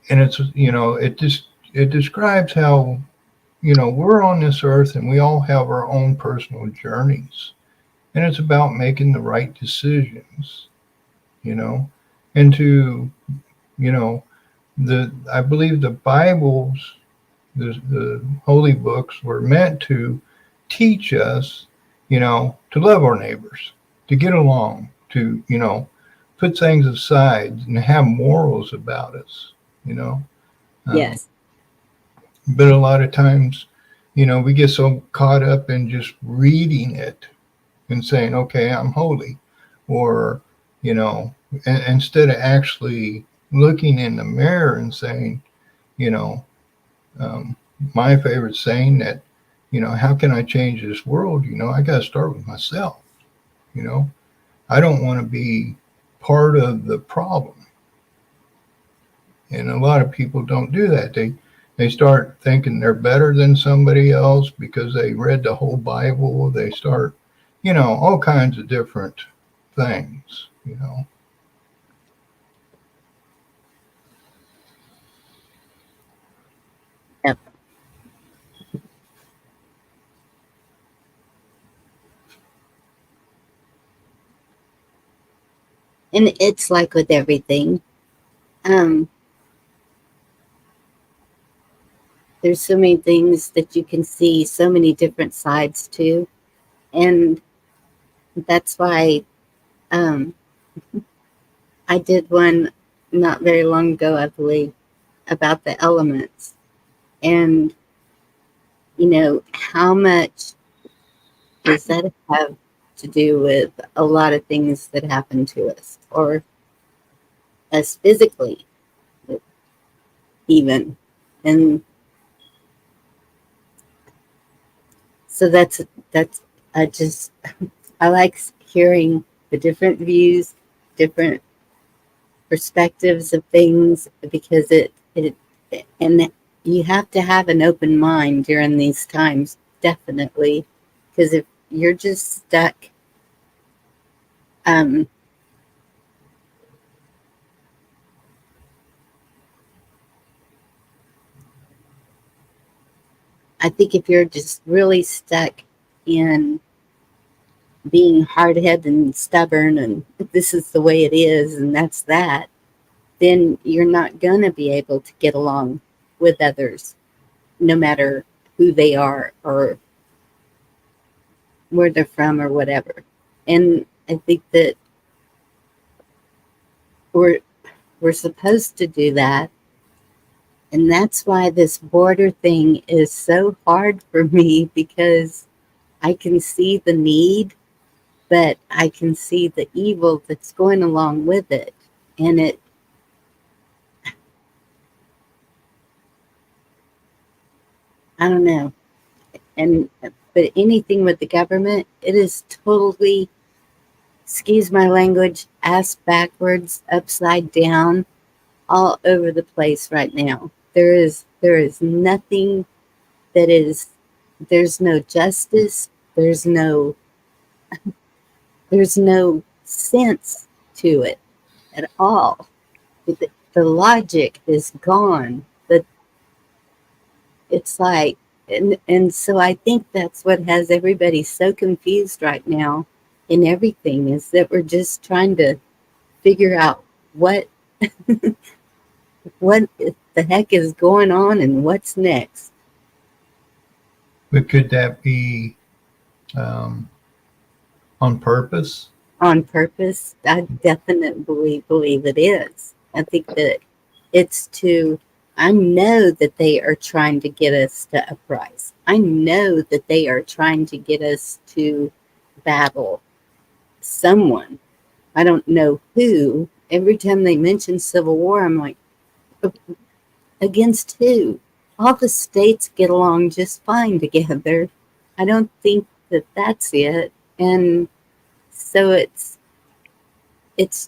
and it describes how we're on this earth and we all have our own personal journeys, and it's about making the right decisions, and to I believe the Bibles, the holy books, were meant to teach us, to love our neighbors, to get along, to put things aside and have morals about us, you know. Um, Yes. but a lot of times, we get so caught up in just reading it and saying, okay, I'm holy, or, instead of actually looking in the mirror and saying, you know, um, my favorite saying that, how can I change this world? I got to start with myself. You know, I don't want to be part of the problem. And a lot of people don't do that. They start thinking they're better than somebody else because they read the whole Bible. They start, all kinds of different things. Yep. And it's like with everything. Um, there's so many things that you can see, so many different sides to. And that's why I did one not very long ago, I believe, about the elements. And, how much does that have to do with a lot of things that happen to us, or us physically, even? And so that's I just I like hearing the different views, different perspectives of things, because it and you have to have an open mind during these times, definitely, because if you're just stuck, um, I think if you're just really stuck in being hard-headed and stubborn and this is the way it is and that's that, then you're not going to be able to get along with others, no matter who they are or where they're from or whatever. And I think that we're supposed to do that. And that's why this border thing is so hard for me, because I can see the need, but I can see the evil that's going along with it. And I don't know. But anything with the government, it is totally, excuse my language, ass backwards, upside down, all over the place right now. There is nothing that is, there's no justice, there's no sense to it at all. The logic is gone. It's like, and so I think that's what has everybody so confused right now in everything, is that we're just trying to figure out what what the heck is going on and what's next. But could that be um, on purpose? On purpose, I definitely believe it is. I think that it's to, I know that they are trying to get us to uprise. I know that they are trying to get us to battle someone. I don't know who. Every time they mention Civil War, I'm like, against who? All the states get along just fine together. I don't think that that's it. And so it's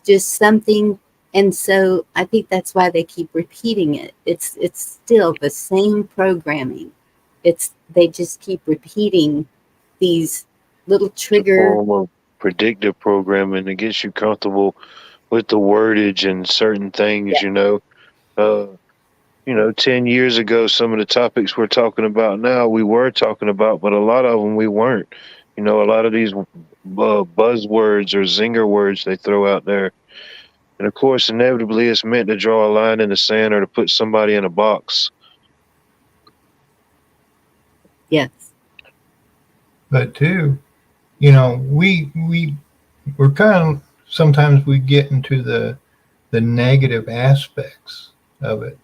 just something, and so I think that's why they keep repeating it. It's still the same programming. They just keep repeating these little trigger. Form of predictive programming that gets you comfortable with the wordage and certain things, Yeah. Uh, 10 years ago, some of the topics we're talking about now, we were talking about, but a lot of them we weren't. A lot of these buzzwords or zinger words they throw out there. And of course, inevitably, it's meant to draw a line in the sand or to put somebody in a box. Yes. But too, we're kind of, sometimes we get into the negative aspects of it.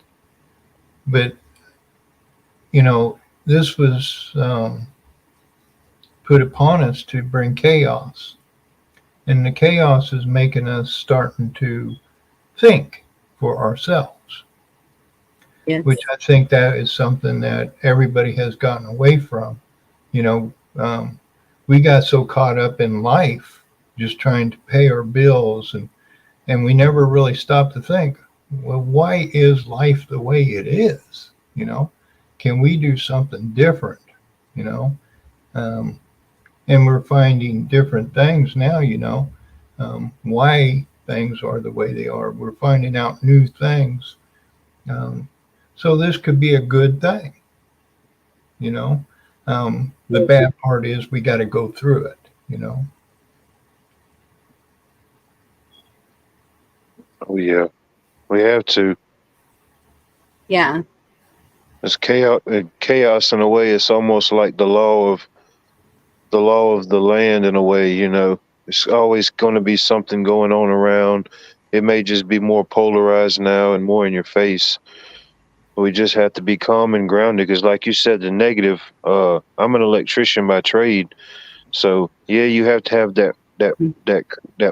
But this was put upon us to bring chaos, and the chaos is making us starting to think for ourselves, Yes. which I think that is something that everybody has gotten away from. You know, we got so caught up in life, just trying to pay our bills, and we never really stopped to think, well, why is life the way it is? Can we do something different? You know, um, and we're finding different things now. Why things are the way they are. We're finding out new things. Um, so this could be a good thing. You know, the bad part is we got to go through it. Oh, yeah, we have to. Yeah. It's chaos. Chaos in a way. It's almost like the law of the land in a way. It's always going to be something going on around. It may just be more polarized now and more in your face. We just have to be calm and grounded because, like you said, the negative. I'm an electrician by trade, so yeah, you have to have that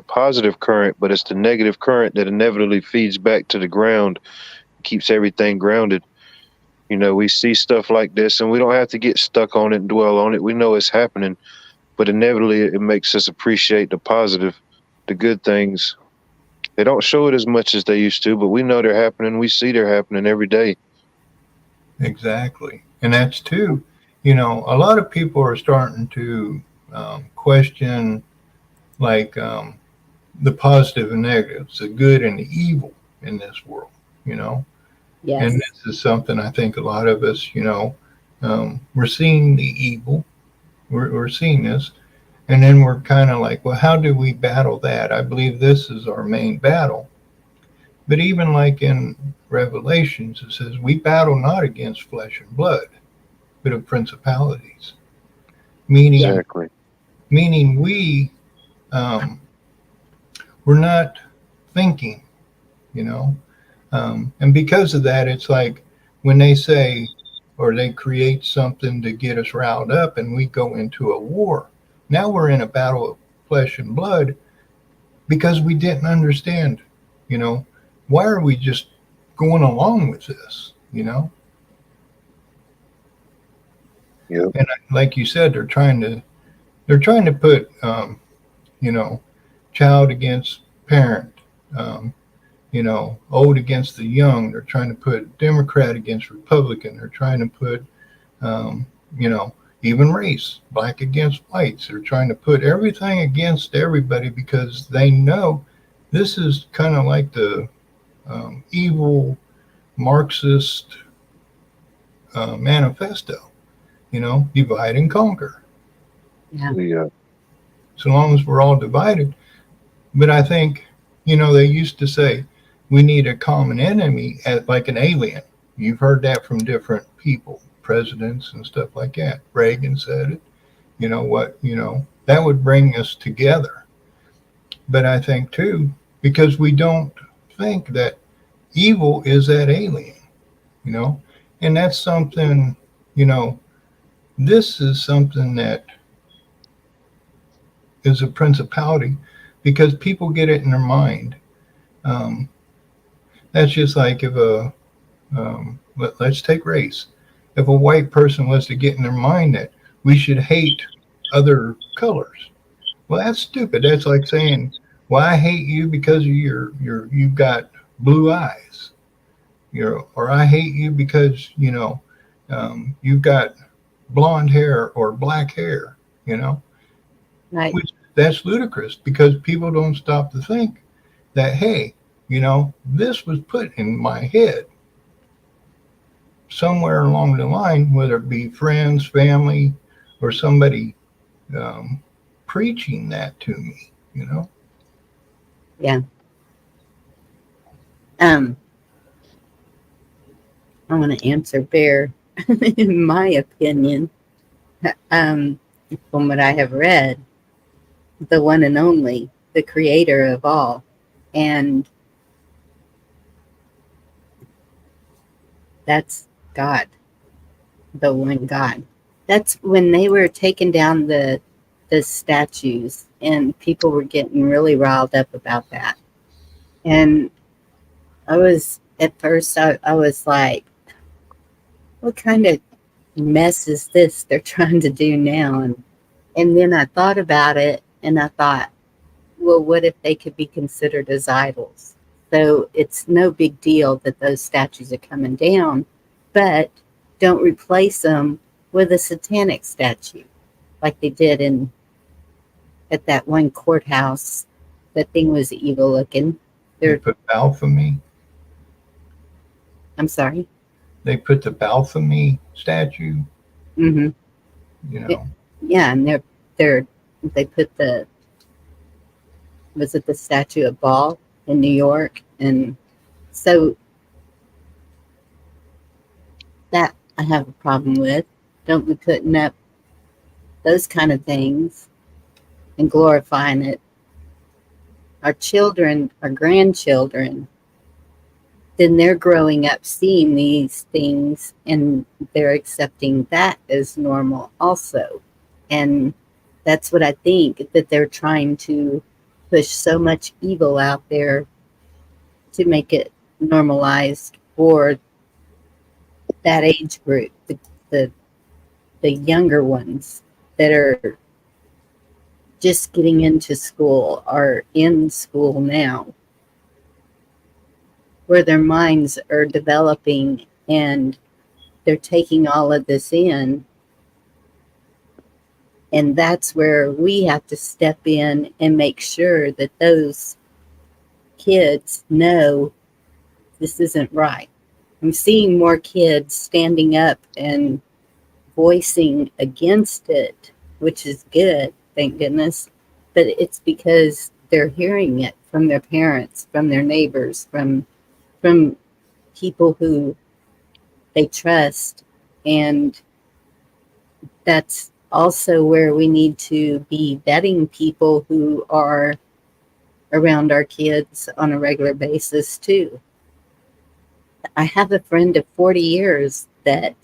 positive current, but it's the negative current that inevitably feeds back to the ground, keeps everything grounded. We see stuff like this, and we don't have to get stuck on it and dwell on it. We know it's happening, but inevitably it makes us appreciate the positive, the good things. They don't show it as much as they used to, but we know they're happening. We see they're happening every day. Exactly. And that's too, a lot of people are starting to question, like, the positive and negatives, the good and the evil in this world, Yes. and this is something I think a lot of us, we're seeing the evil, we're seeing this, and then we're kind of like, well, how do we battle that? I believe this is our main battle. But even like in Revelations, it says, we battle not against flesh and blood, but of principalities. Meaning, Exactly. meaning we're not thinking, you know. And because of that, it's like when they say, or they create something to get us riled up and we go into a war. Now we're in a battle of flesh and blood because we didn't understand, why are we just going along with this, Yep. And like you said, they're trying to put you know, child against parent, um, old against the young. They're trying to put Democrat against Republican. They're trying to put um, you know, even race, black against whites. They're trying to put everything against everybody because they know this is kind of like the evil Marxist manifesto, divide and conquer. Yeah. Yeah. So long as we're all divided. But I think, they used to say we need a common enemy like an alien. You've heard that from different people, presidents and stuff like that. Reagan said it. That would bring us together. But I think too, because we don't think that evil is that alien, you know, and that's something, you know, this is something that is a principality because people get it in their mind. Um, that's just like if let's take race. If a white person was to get in their mind that we should hate other colors, well, that's stupid. That's like saying, "Well, I hate you because of you've got blue eyes," or "I hate you because you've got blonde hair or black hair." You know, Right. which that's ludicrous because people don't stop to think that, hey, this was put in my head somewhere along the line, whether it be friends, family, or somebody um, preaching that to me. Yeah. Um, I want to answer Bear. In my opinion, um, from what I have read, the one and only, the creator of all. And that's God, the one God. That's when they were taking down the statues and people were getting really riled up about that. And I was at first I was like, what kind of mess is this they're trying to do now? And then I thought about it and I thought, well, what if they could be considered as idols? So it's no big deal that those statues are coming down, but don't replace them with a satanic statue like they did in at that one courthouse. That thing was evil looking. They They're, put Baphomet. I'm sorry. They put the Baphomet statue. Mm-hmm. You know, Yeah, and they're they put the was it the statue of Baal in New York, and so that I have a problem with. Don't be putting up those kind of things and glorifying it. Our children, our grandchildren, then they're growing up seeing these things and they're accepting that as normal also. And that's what I think that they're trying to push so much evil out there to make it normalized for that age group, the, the younger ones that are just getting into school or in school now, where their minds are developing and they're taking all of this in. And that's where we have to step in and make sure that those kids know this isn't right. I'm seeing more kids standing up and voicing against it, which is good, thank goodness. But it's because they're hearing it from their parents, from their neighbors, from people who they trust. And that's also where we need to be vetting people who are around our kids on a regular basis too. I have a friend of 40 years that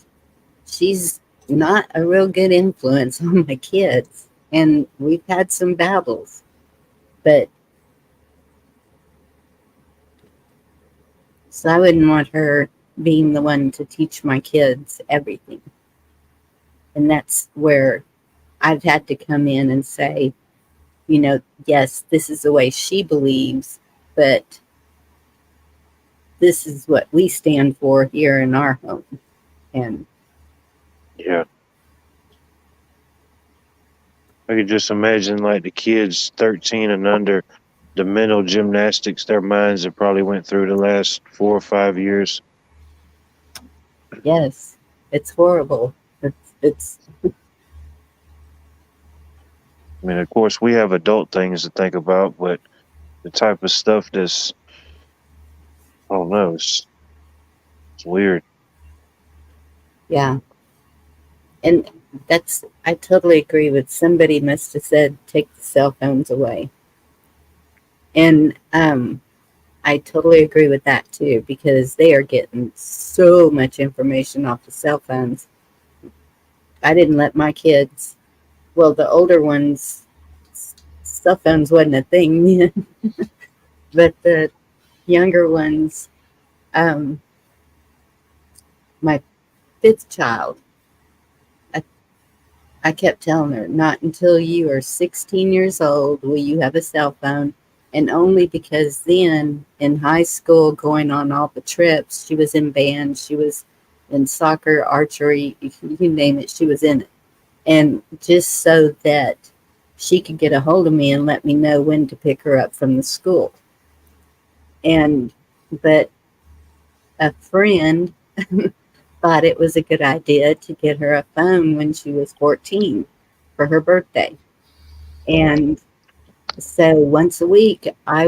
she's not a real good influence on my kids. And we've had some battles, but so I wouldn't want her being the one to teach my kids everything. And that's where I've had to come in and say, yes, this is the way she believes, but this is what we stand for here in our home. And Yeah. I could just imagine like the kids 13 and under, the mental gymnastics their minds have probably went through the last 4 or 5 years. yes, it's horrible. It's I mean, of course, we have adult things to think about, but the type of stuff that's, I don't know, it's weird. yeah. And I totally agree with somebody must have said, take the cell phones away. And I totally agree with that too, because they are getting so much information off the cell phones. I didn't let my kids, well, the older ones, cell phones wasn't a thing, but the younger ones, um, my fifth child, I kept telling her, not until you are 16 years old will you have a cell phone. And only because then in high school, going on all the trips, she was in band, she was in soccer, archery, you name it, she was in it. And just so that she could get a hold of me and let me know when to pick her up from the school. But a friend thought it was a good idea to get her a phone when she was 14 for her birthday. And so once a week, I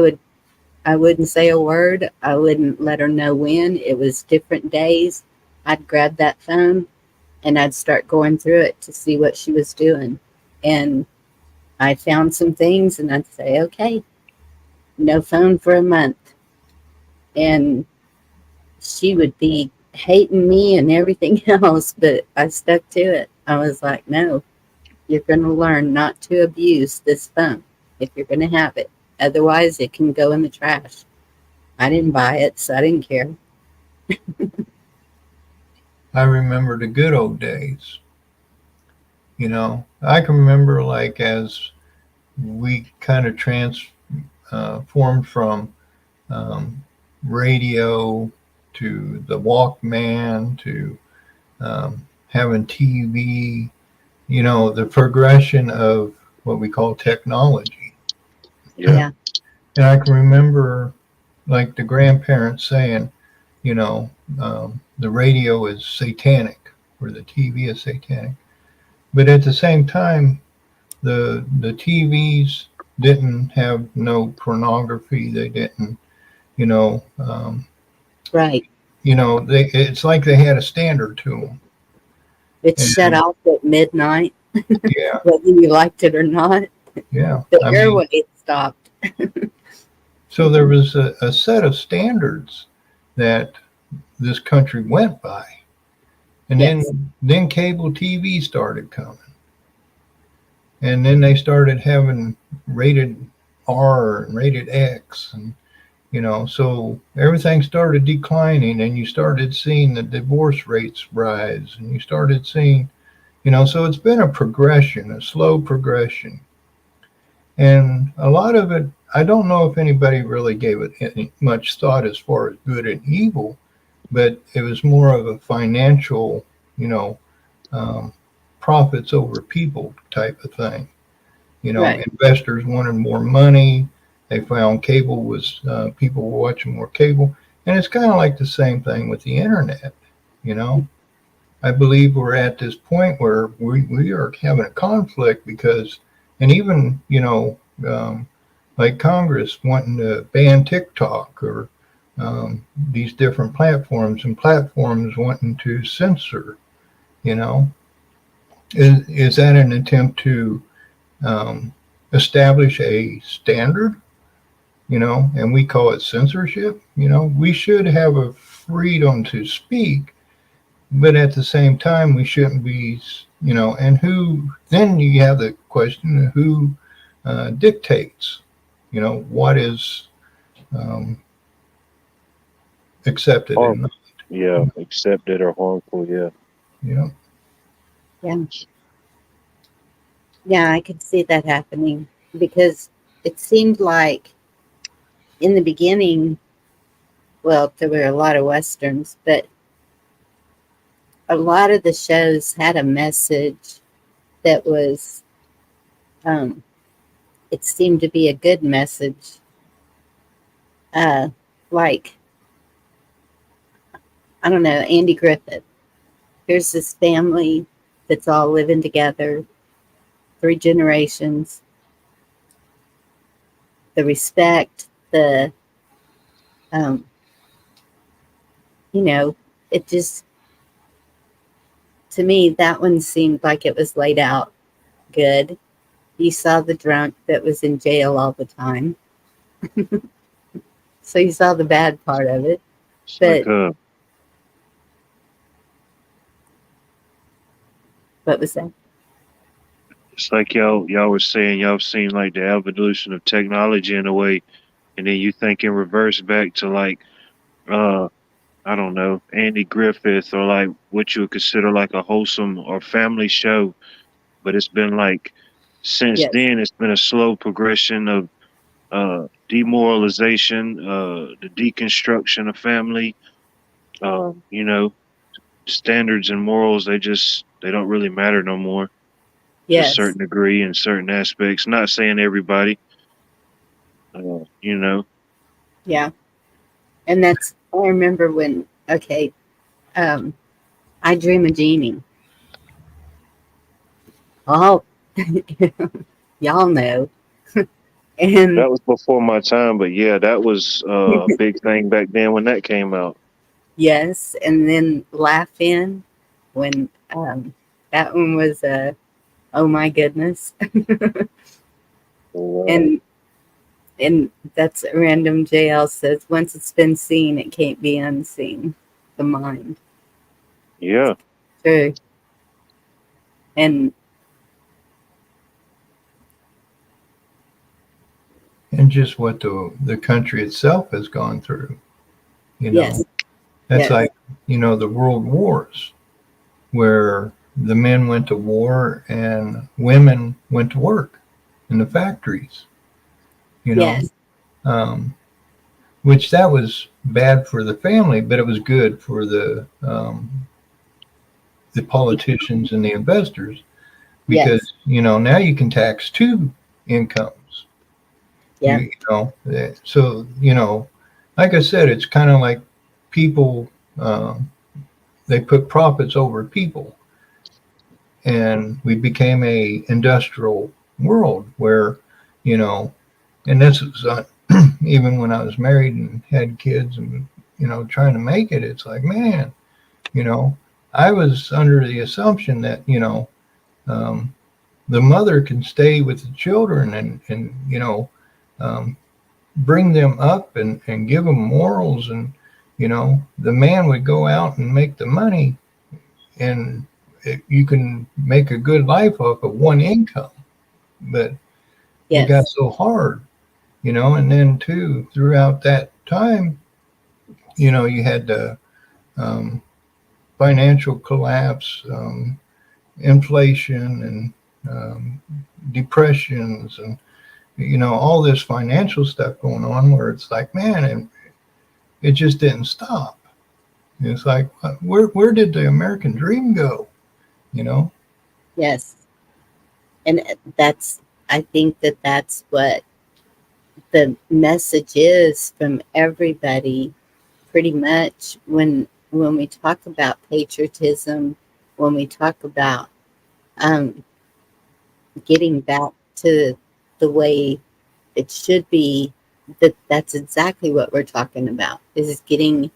wouldn't say a word. I wouldn't let her know when. It was different days. I'd grab that phone and I'd start going through it to see what she was doing. And I found some things and I'd say, okay, no phone for a month. And she would be hating me and everything else, but I stuck to it. I was like, no, you're going to learn not to abuse this phone if you're going to have it. Otherwise, it can go in the trash. I didn't buy it, so I didn't care. I remember the good old days. I can remember like as we kind of transformed from radio to the Walkman to having TV, the progression of what we call technology. Yeah. And I can remember like the grandparents saying, the radio is satanic or the TV is satanic. But at the same time, the TVs didn't have no pornography. They didn't, Right. it's like they had a standard to them. It shut off at midnight, Yeah. whether you liked it or not. Yeah. The airway stopped. So there was a set of standards that this country went by. And Yes. then cable TV started coming. And then they started having rated R and rated X. And, so everything started declining and you started seeing the divorce rates rise. And you started seeing, so it's been a progression, a slow progression. And a lot of it, I don't know if anybody really gave it any much thought as far as good and evil, but it was more of a financial, profits over people type of thing. Right. Investors wanted more money. They found cable was, people were watching more cable. And it's kind of like the same thing with the internet. I believe we're at this point where we are having a conflict because, and even, like Congress wanting to ban TikTok or these different platforms and platforms wanting to censor, is that an attempt to establish a standard, and we call it censorship? We should have a freedom to speak, but at the same time, we shouldn't be, and who, then you have the question of who dictates, what is accepted and not. Yeah, accepted or harmful, yeah. Yeah. Yeah. Yeah, I could see that happening because it seemed like in the beginning, well, there were a lot of Westerns, but a lot of the shows had a message that was, um, it seemed to be a good message. Like, I don't know, Andy Griffith. Here's this family that's all living together, 3 generations, the respect, the, um, you know, it just, to me, that one seemed like it was laid out good. You saw the drunk that was in jail all the time. So you saw the bad part of it. It's like But what was that? it's like y'all were saying y'all seen like the evolution of technology in a way, and then you think in reverse back to like uh I don't know, Andy Griffith or like what you would consider like a wholesome or family show. But it's been like since Yes, then it's been a slow progression of demoralization, the deconstruction of family, you know, standards and morals they don't really matter no more to a yes, certain degree in certain aspects. Not saying everybody, you know. yeah. And that's, I remember when, okay, um, I Dream of Jeannie. Oh, y'all know. And That was before my time, but yeah, that was a big thing back then when that came out. yes, and then Laugh In when that one was oh my goodness. Right. and and that's random JL says once it's been seen it can't be unseen. The mind. Yeah, True. And And just what the country itself has gone through. You know, yes, that's yes, like, the world wars where the men went to war and women went to work in the factories, you know, yes, um, which that was bad for the family, but it was good for the politicians and the investors yes, because, now you can tax two incomes. yeah, So, like I said, it's kind of like people, um, they put profits over people, and we became a industrial world where, you know, and this was even when I was married and had kids and, trying to make it, it's like, man, you know, I was under the assumption that, um, the mother can stay with the children and um, bring them up and give them morals, and the man would go out and make the money, and you can make a good life off of one income. But it got yes, so hard, and then too throughout that time, you had the um, financial collapse, inflation, and depressions, and all this financial stuff going on where it's like, man, and it just didn't stop. It's like, where did the American dream go? You know? yes. And that's, I think that that's what the message is from everybody pretty much when we talk about patriotism, when we talk about um, getting back to the way it should be, that's exactly what we're talking about, is getting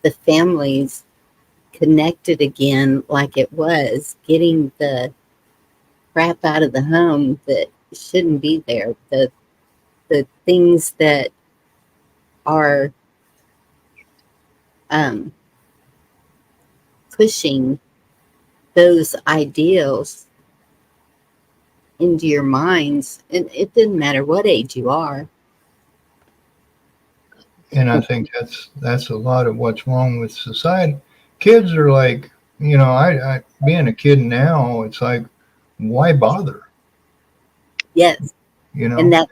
the families connected again like it was, getting the crap out of the home that shouldn't be there, the things that are um, pushing those ideals into your minds. And it didn't matter what age you are. And I think that's a lot of what's wrong with society. Kids are like I being a kid now, it's like, why bother? Yes. You And know, that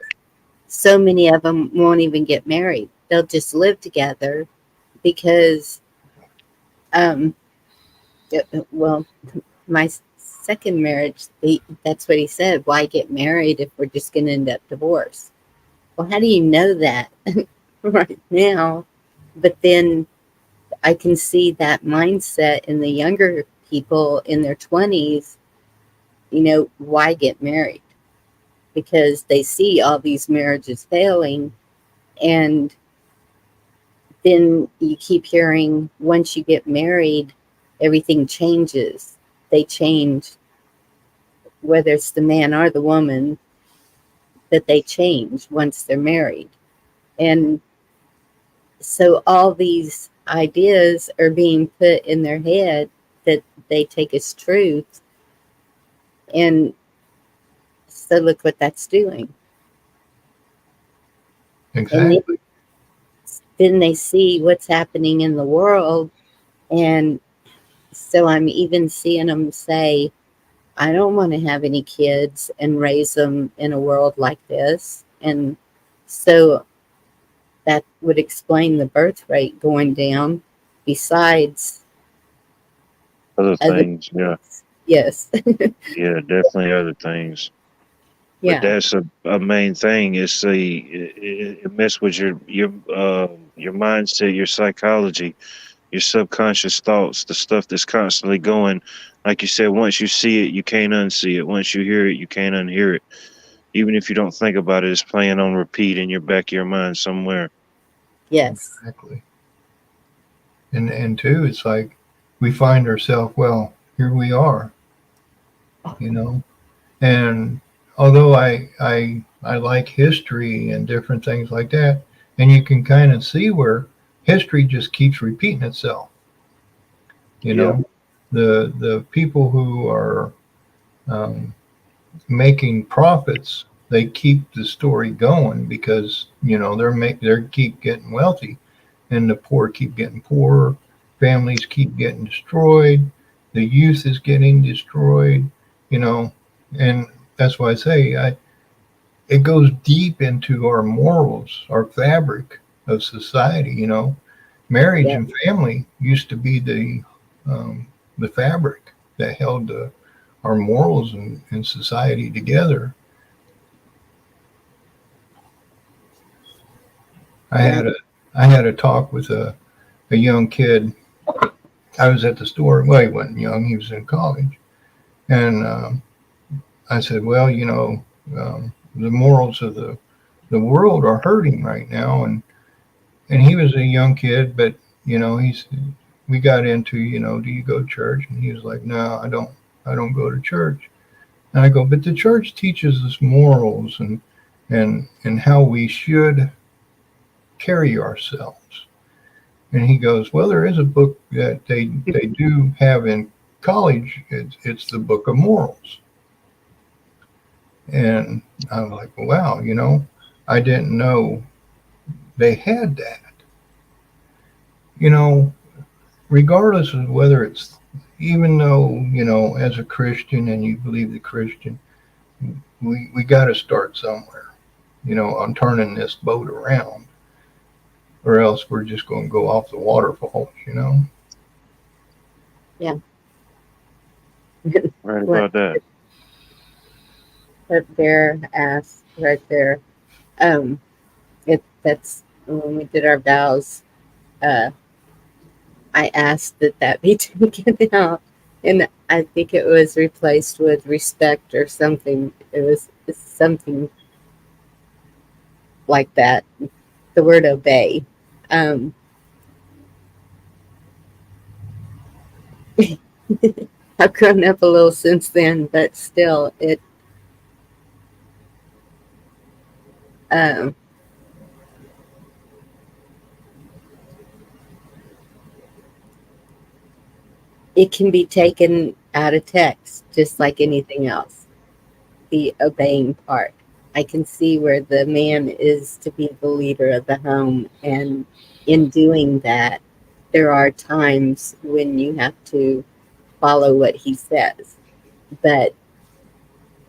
so many of them won't even get married. They'll just live together because, um, well, my second marriage, that's what he said. Why get married if we're just going to end up divorced? Well, how do you know that right now? But then I can see that mindset in the younger people in their 20s. Why get married? Because they see all these marriages failing. And then you keep hearing once you get married, everything changes. They change, whether it's the man or the woman, that they change once they're married. And so all these ideas are being put in their head that they take as truth. And so look what that's doing. And exactly. then they see what's happening in the world. And so I'm even seeing them say, I don't want to have any kids and raise them in a world like this. And so that would explain the birth rate going down, besides Other other things, yeah, things. Yes. yeah, definitely other things. But Yeah. that's a main thing. Is it mess with your mindset, your psychology, your subconscious thoughts, the stuff that's constantly going. Like you said, once you see it, you can't unsee it. Once you hear it, you can't unhear it. Even if you don't think about it, it's playing on repeat in your back of your mind somewhere. Yes. Exactly. And two, it's like we find ourselves, well, here we are, you know. And although I like history and different things like that, and you can kind of see where history just keeps repeating itself. You Yeah. know, the people who are um, making profits, they keep the story going because they're keep getting wealthy, and the poor keep getting poorer. Families keep getting destroyed. The youth is getting destroyed. You know, and that's why I say it goes deep into our morals, our fabric of society. Marriage Yeah. and family used to be the fabric that held our morals and society together. I Yeah. had a I had a talk with a young kid. I was at the store. Well, he wasn't young; he was in college, and I said, "Well, the morals of the world are hurting right now." And he was a young kid, but we got into, do you go to church? And he was like, "No, I don't go to church." And I go, "But the church teaches us morals and how we should carry ourselves." And he goes, "Well, there is a book that they do have in college. It's the Book of Morals." And I'm like, "Wow, I didn't know they had that." You know, Regardless of whether it's, even though, as a Christian and you believe the Christian, we got to start somewhere, on turning this boat around, or else we're just going to go off the waterfalls. Yeah. Right what about that. what Bear asked right there. That's when we did our vows. Uh, I asked that be taken out, and I think it was replaced with respect or something. It was something like that. The word obey. Um, I've grown up a little since then, but still, um, it can be taken out of text just like anything else. The obeying part. I can see where the man is to be the leader of the home, and in doing that, there are times when you have to follow what he says. But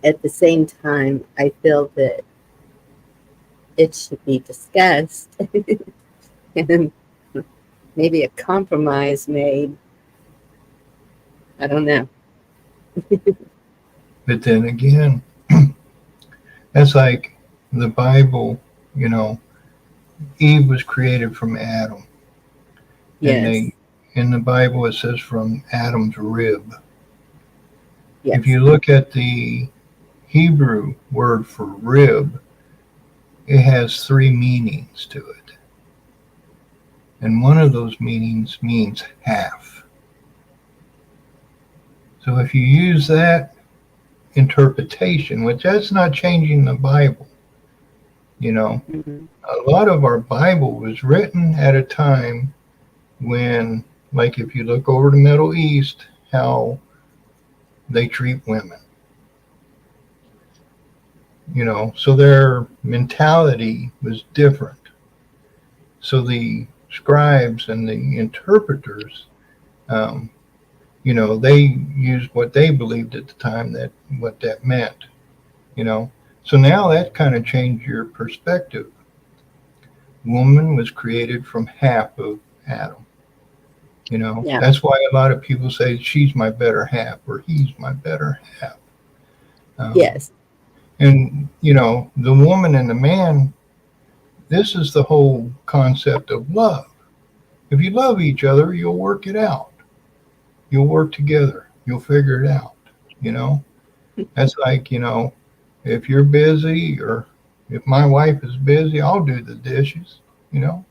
at the same time, I feel that it should be discussed and maybe a compromise made. I don't know. But then again, that's like the Bible, you know, Eve was created from Adam. And Yes. in the Bible, it says from Adam's rib. Yes. If you look at the Hebrew word for rib, it has 3 meanings to it. And one of those meanings means half. So if you use that interpretation, which that's not changing the Bible, you know, Mm-hmm. a lot of our Bible was written at a time when, like if you look over the Middle East, how they treat women. You know, so their mentality was different. So the scribes and the interpreters, you know, they used what they believed at the time that what that meant, you know. So now that kind of changed your perspective. Woman was created from half of Adam. You know, Yeah. that's why a lot of people say she's my better half or he's my better half. Yes. And, you know, the woman and the man, this is the whole concept of love. If you love each other, you'll work it out. You'll work together. You'll figure it out. You know, that's like, you know, if you're busy or if my wife is busy, I'll do the dishes. You know,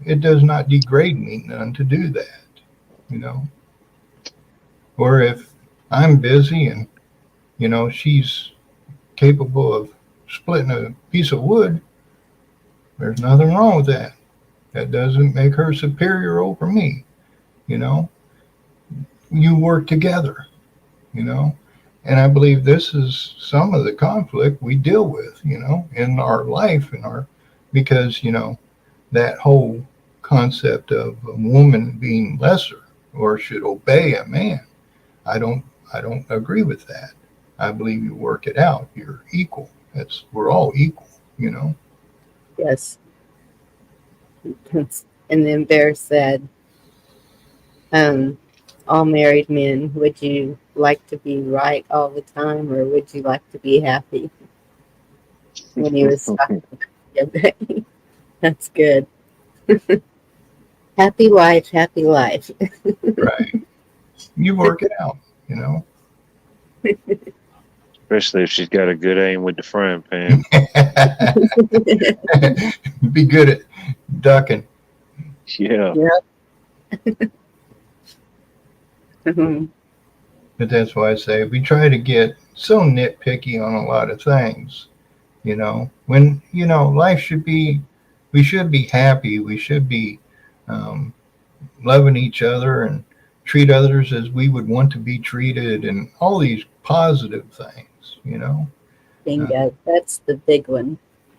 it does not degrade me none to do that. You know, or if I'm busy and, you know, she's capable of splitting a piece of wood, there's nothing wrong with that. That doesn't make her superior over me. You know, you work together, you know, and I believe this is some of the conflict we deal with, you know, in our life, because, you know, that whole concept of a woman being lesser or should obey a man. I don't agree with that. I believe you work it out. You're equal. We're all equal, you know. Yes. And then Bear said, all married men, would you like to be right all the time or would you like to be happy? When he was talking about it. That's good. Happy wife, happy life. Right. You work it out, you know. Especially if she's got a good aim with the frying pan. Be good at ducking. Yeah. Mhm. But that's why I say we try to get so nitpicky on a lot of things, you know, when, you know, we should be happy. We should be loving each other and treat others as we would want to be treated and all these positive things, you know. Bingo. That's the big one.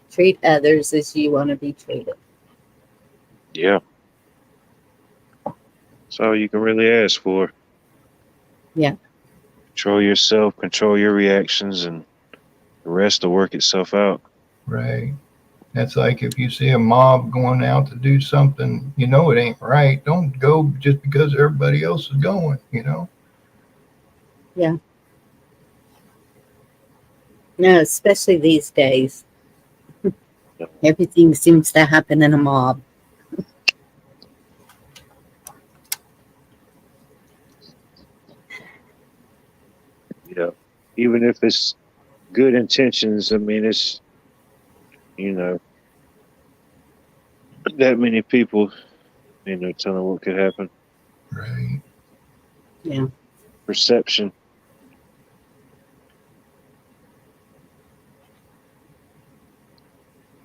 Treat others as you want to be treated. Yeah. That's all you can really ask for. Yeah. Control yourself, control your reactions, and the rest will work itself out. Right. That's like if you see a mob going out to do something, you know it ain't right. Don't go just because everybody else is going, you know. Yeah. No, especially these days. Everything seems to happen in a mob. Yeah. Even if it's good intentions, I mean, it's, you know, that many people, you know, telling what could happen. Right. Yeah. Perception.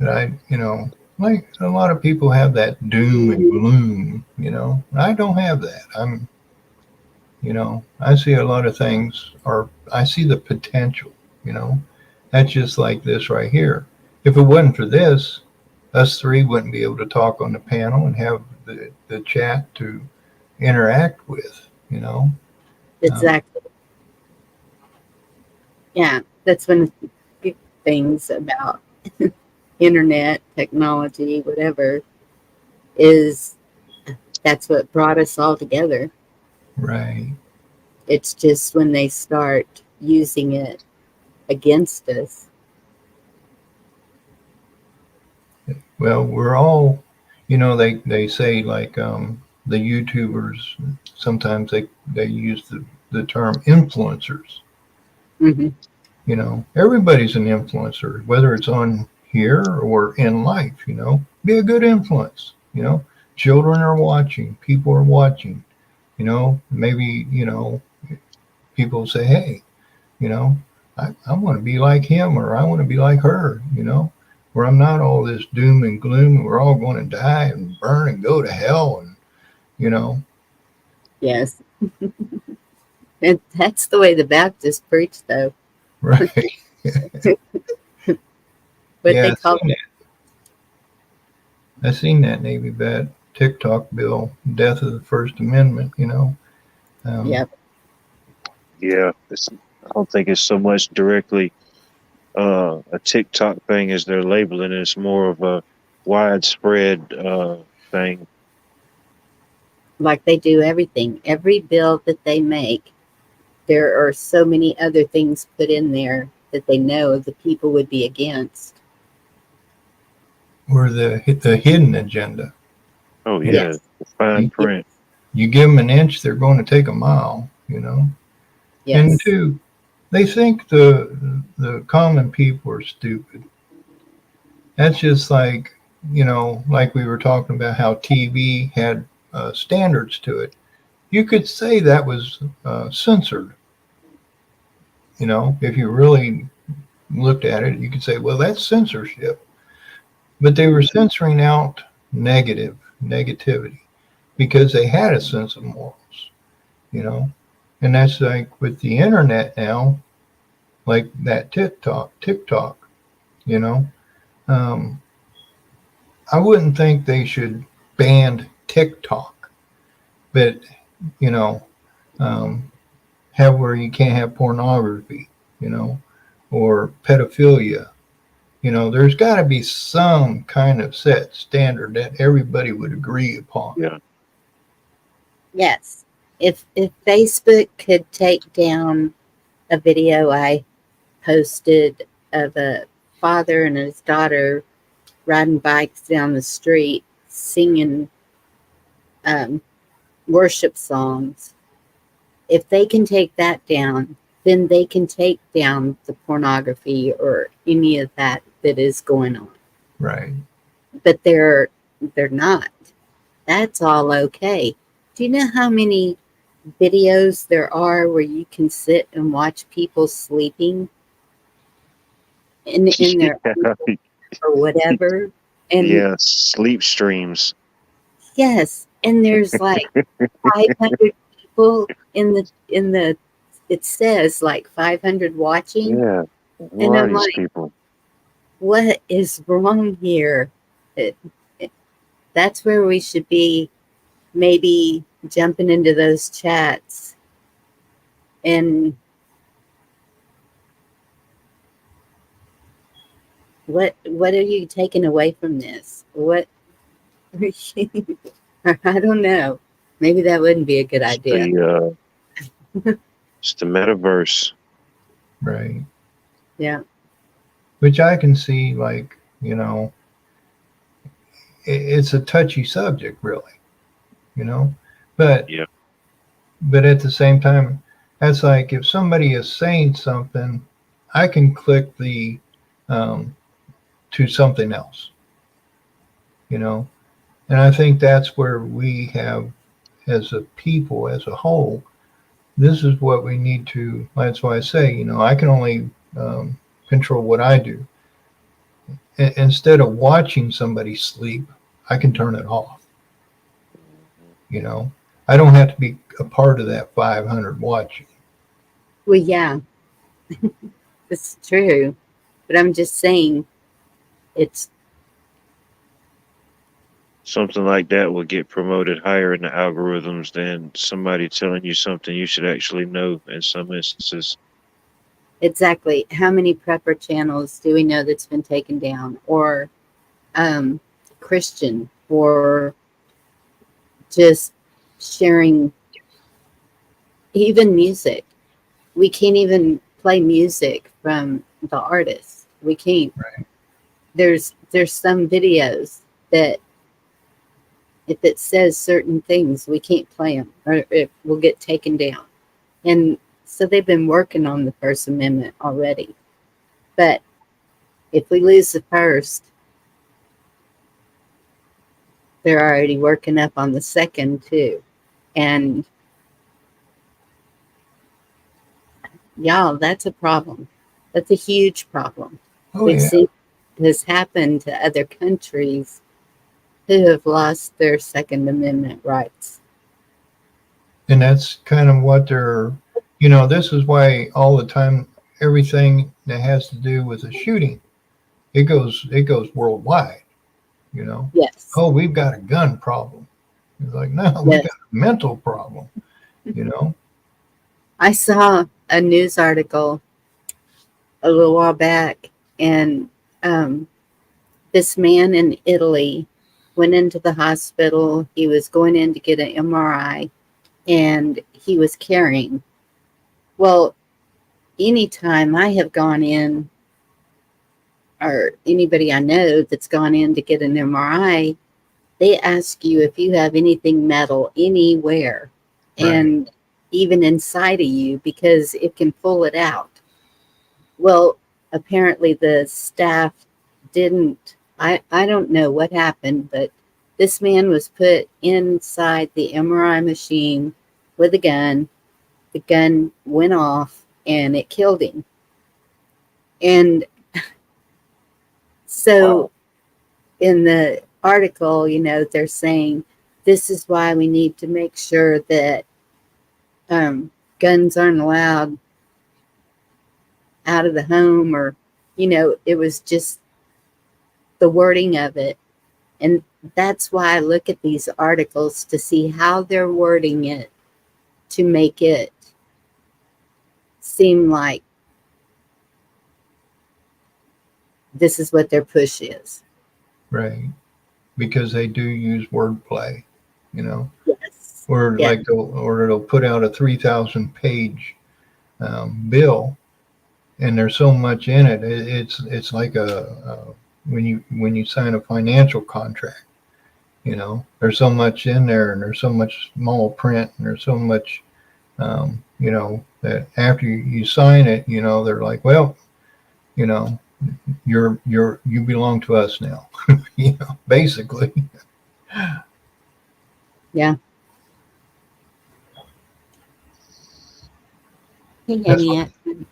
But you know, like a lot of people have that doom and gloom, you know. I don't have that. You know, I see a lot of things, or I see the potential, you know. That's just like this right here. If it wasn't for this, us three wouldn't be able to talk on the panel and have the chat to interact with, you know. Exactly. Yeah, that's one of the big things about internet technology, whatever, is that's what brought us all together. Right. It's just when they start using it against us. Well, we're all, they say like the YouTubers, sometimes they use the term influencers. Hmm. Everybody's an influencer, whether it's on here or in life, be a good influence. Children are watching, people are watching, maybe, people say, hey, you know, I want to be like him or I want to be like her, where I'm not all this doom and gloom and we're all going to die and burn and go to hell. And, you know, Yes. And that's the way the Baptists preach, though. right. What Yeah, they call I seen that Navy bat TikTok bill, death of the First Amendment, um, Yep. Yeah, I don't think it's so much directly a TikTok thing as they're labeling it. It's more of a widespread thing. Like they do everything. Every bill that they make, there are so many other things put in there that they know the people would be against. or the hidden agenda. Oh You, yeah, Yes. the fine you, print. you give them an inch, they're going to take a mile, And Yes. two, they think the common people are stupid. That's just like, like we were talking about how TV had standards to it. You could say that was censored. If you really looked at it, you could say, well, that's censorship. But they were censoring out negativity because they had a sense of morals, you know. And that's like with the internet now, like that TikTok, you know. Um, I wouldn't think they should ban TikTok, but you know, um, have where you can't have pornography, or pedophilia. There's got to be some kind of set standard that everybody would agree upon. Yeah, Yes. If Facebook could take down a video I posted of a father and his daughter riding bikes down the street singing um, worship songs, if they can take that down, then they can take down the pornography or any of that that is going on. Right. But they're not. That's all okay. Do you know how many videos there are where you can sit and watch people sleeping in their yeah, or whatever? And yeah. Sleep streams. yes, and there's like 500 people in the it says like 500 watching, Yeah, and where are I'm these like, people? what is wrong here? It, that's where we should be, maybe jumping into those chats and what are you taking away from this? What I don't know. Maybe that wouldn't be a good It's idea. the it's the metaverse. Right. Yeah. Which I can see, like, it's a touchy subject, really, you know. But Yeah, but at the same time, that's like if somebody is saying something, I can click the um, to something else, you know. And I think that's where we have, as a people, as a whole, this is what we need to. That's why I say, I can only control what I do. Instead of watching somebody sleep, I can turn it off. You know, I don't have to be a part of that 500 watching. Well, yeah, it's true. But I'm just saying it's something like that will get promoted higher in the algorithms than somebody telling you something you should actually know in some instances. Exactly. How many prepper channels do we know that's been taken down, or Christian, or just sharing even music? We can't even play music from the artist. We can't. Right. There's some videos that if it says certain things, we can't play them, or it will get taken down. And so they've been working on the First Amendment already. But if we lose the first, they're already working up on the second too. And y'all, that's a problem. That's a huge problem. Oh, We've yeah. seen this happen to other countries who have lost their Second Amendment rights. And that's kind of what they're, this is why all the time, everything that has to do with a shooting, it goes worldwide, Yes. Oh, we've got a gun problem. It's like, no, we Yes. got a mental problem, I saw a news article a little while back, and this man in Italy went into the hospital. He was going in to get an MRI, and he was carrying. Well, anytime I have gone in, or anybody I know that's gone in to get an MRI, they ask you if you have anything metal anywhere, Right. and even inside of you, because it can pull it out. Well, apparently the staff didn't. I don't know what happened, but this man was put inside the MRI machine with a gun. The gun went off and it killed him. And so in the article, they're saying this is why we need to make sure that guns aren't allowed out of the home, or, it was just the wording of it. And that's why I look at these articles to see how they're wording it to make it seem like this is what their push is. Right. Because they do use wordplay, Yes. or Yeah. like it'll put out a 3,000 page bill, and there's so much in it. It's like when you sign a financial contract, there's so much in there, and there's so much small print, and there's so much, that after you sign it, they're like, well, you belong to us now, basically. Yeah. Hey, That's Annie.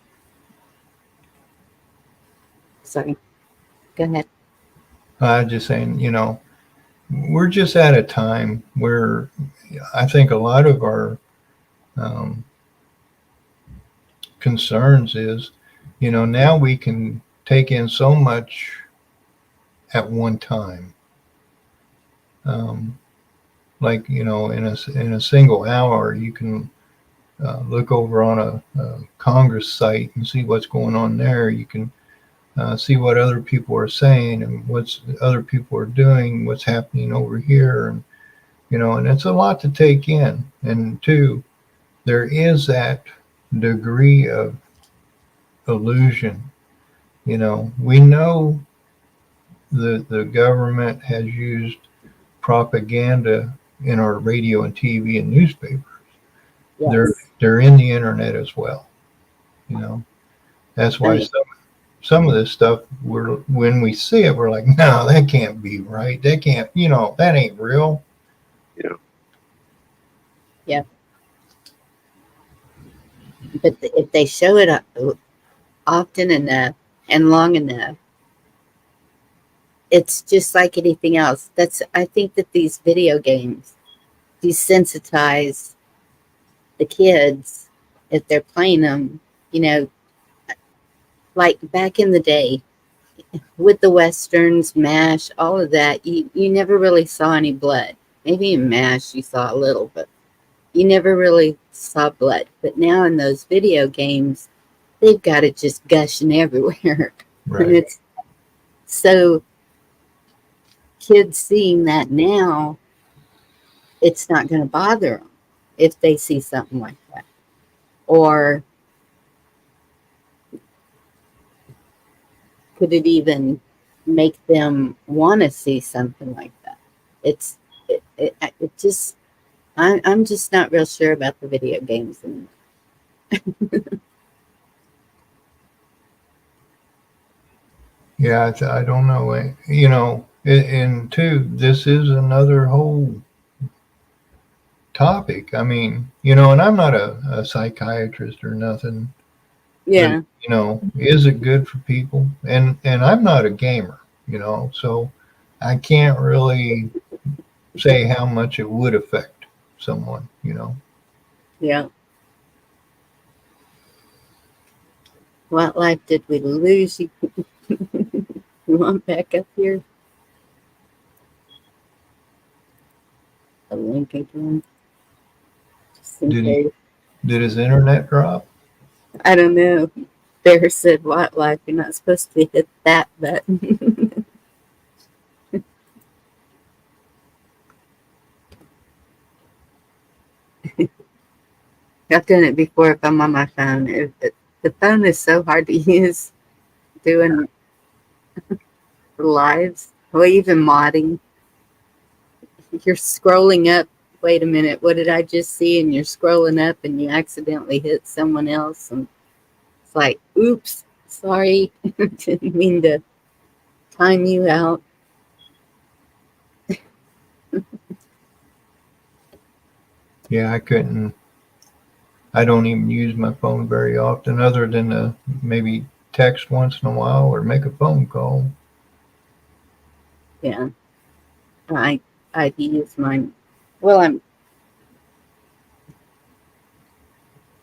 Sorry. Go ahead. I'm just saying, we're just at a time where I think a lot of our concerns is, now we can take in so much at one time. Like, in a single hour, you can look over on a Congress site and see what's going on there. You can see what other people are saying and what's other people are doing, what's happening over here. And, and it's a lot to take in. And two, there is that degree of illusion. We know the government has used propaganda in our radio and TV and newspapers. Yes. They're in the internet as well. That's why some of this stuff, when we see it, we're like, no, that can't be right. That can't, that ain't real. Yeah. Yeah. But if they show it often enough and long enough, it's just like anything else. I think that these video games desensitize the kids if they're playing them, like back in the day, with the westerns, MASH, all of that, you never really saw any blood. Maybe in MASH you saw a little, but you never really saw blood. But now in those video games, they've got it just gushing everywhere. Right. And it's so, kids seeing that now, it's not going to bother them if they see something like that. Or could it even make them want to see something like that? It just, I'm just not real sure about the video games. And Yeah, I don't know. You know, and two, this is another whole topic. I mean, you know, and I'm not a psychiatrist or nothing. yeah, But, you know, is it good for people? And I'm not a gamer, you know, so I can't really say how much it would affect someone, you know. yeah. What life did we lose? You want back up here? A link again. Just in Did case. did his internet drop? I don't know. Bear said, "What life? You're not supposed to hit that button." I've done it before if I'm on my phone. The phone is so hard to use doing lives. Well, even modding. You're scrolling up. Wait a minute. What did I just see? And you're scrolling up and you accidentally hit someone else. And it's like, oops, sorry. Didn't mean to time you out. Yeah, I don't even use my phone very often other than to maybe text once in a while or make a phone call. Yeah. I use mine. Well,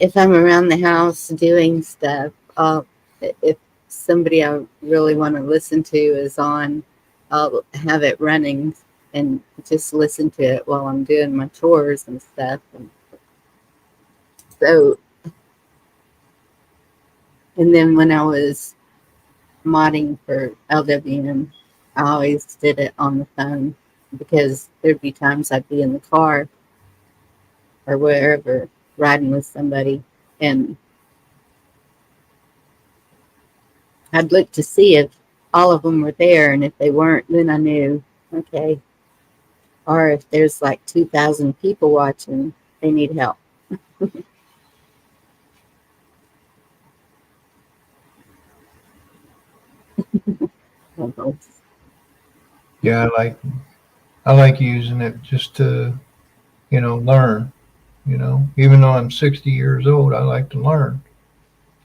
if I'm around the house doing stuff, if somebody I really want to listen to is on, I'll have it running and just listen to it while I'm doing my chores and stuff. And so, and then when I was modding for LWM, I always did it on the phone because there'd be times I'd be in the car or wherever riding with somebody, and I'd look to see if all of them were there, and if they weren't, then I knew, okay. Or if there's like 2,000 people watching, they need help. Yeah, I like using it just to, you know, learn, you know. Even though I'm 60 years old, I like to learn.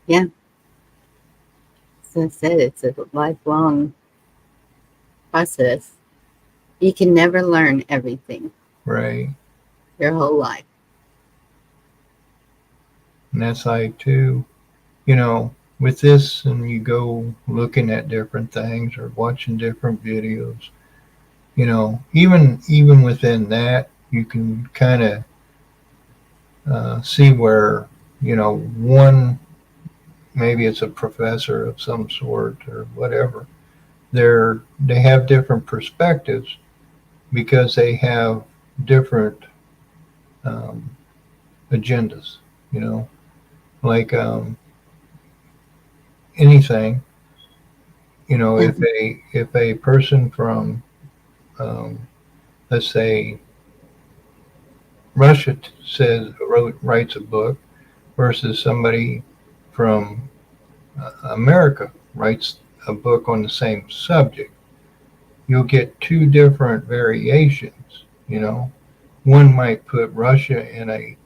Yeah. As I said, it's a lifelong process. You can never learn everything Right. your whole life. And that's like too, you know, with this and you go looking at different things or watching different videos, you know, even within that, you can kind of see where, you know, one, maybe it's a professor of some sort or whatever. They have different perspectives because they have different um, agendas, you know, like anything, you know, if a person from um, let's say Russia writes a book versus somebody from America writes a book on the same subject, you'll get two different variations. You know, one might put Russia in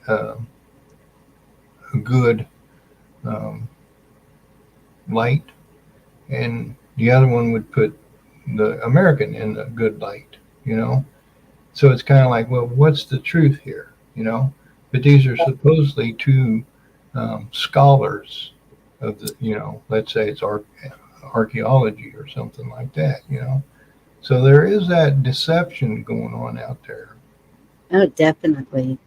uh, a good um, light, and the other one would put the American in a good light. You know, so it's kind of like, well, what's the truth here? You know, but these are supposedly two scholars of the, you know, let's say it's archaeology or something like that, you know. So there is that deception going on out there. Oh, definitely.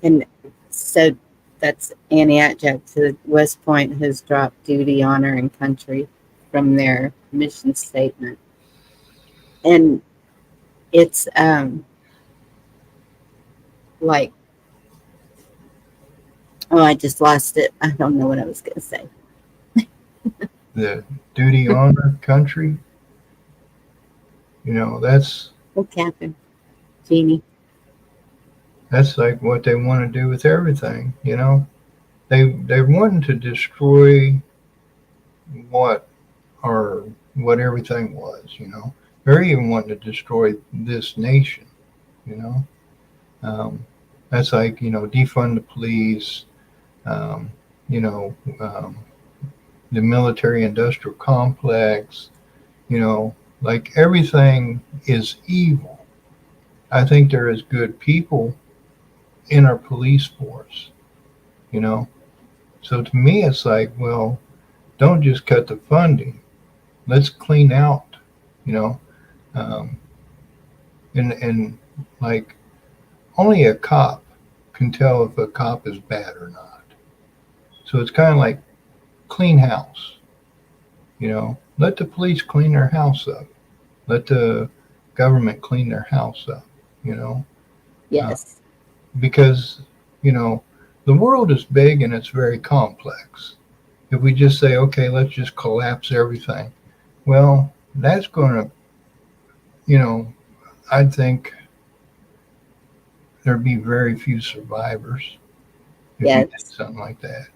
And so that's Antioch to West Point has dropped duty, honor, and country from their mission statement. And it's like, oh, I just lost it. I don't know what I was going to say. The duty, honor, country, you know, that's Oh, Catherine, Jeannie. that's like what they want to do with everything, you know. They're wanting to destroy what what everything was, you know. They're even wanting to destroy this nation, you know. That's like, you know, defund the police, um, you know, the military industrial complex, you know, like everything is evil. I think there is good people in our police force, you know. So to me, it's like, well, don't just cut the funding. Let's clean out, you know. Um, and like only a cop can tell if a cop is bad or not. So it's kind of like clean house, you know. Let the police clean their house up. Let the government clean their house up, you know. Yes. Because, you know, the world is big and it's very complex. If we just say, okay, let's just collapse everything, well, that's going to, you know, I think there'd be very few survivors if you did Yes. something like that.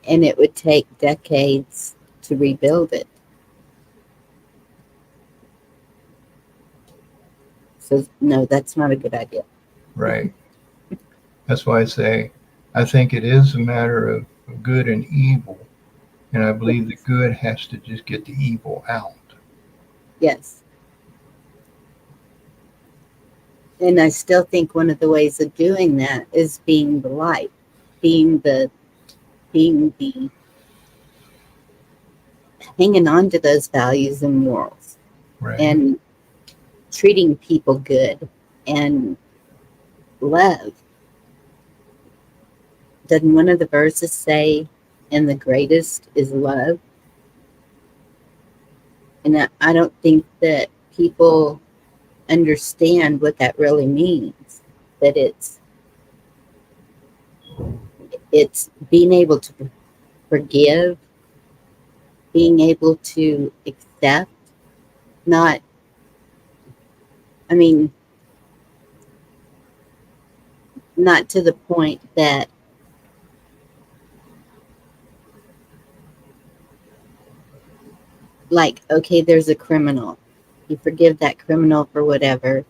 And it would take decades to rebuild it. So, no, that's not a good idea. Right. That's why I say I think it is a matter of good and evil. And I believe the good has to just get the evil out. Yes. And I still think one of the ways of doing that is being the light, being the hanging on to those values and morals, Right. and treating people good and love. Doesn't one of the verses say, and the greatest is love? And I don't think that people understand what that really means. That it's being able to forgive, being able to accept, not, I mean, not to the point that like, okay, there's a criminal. You forgive that criminal for whatever,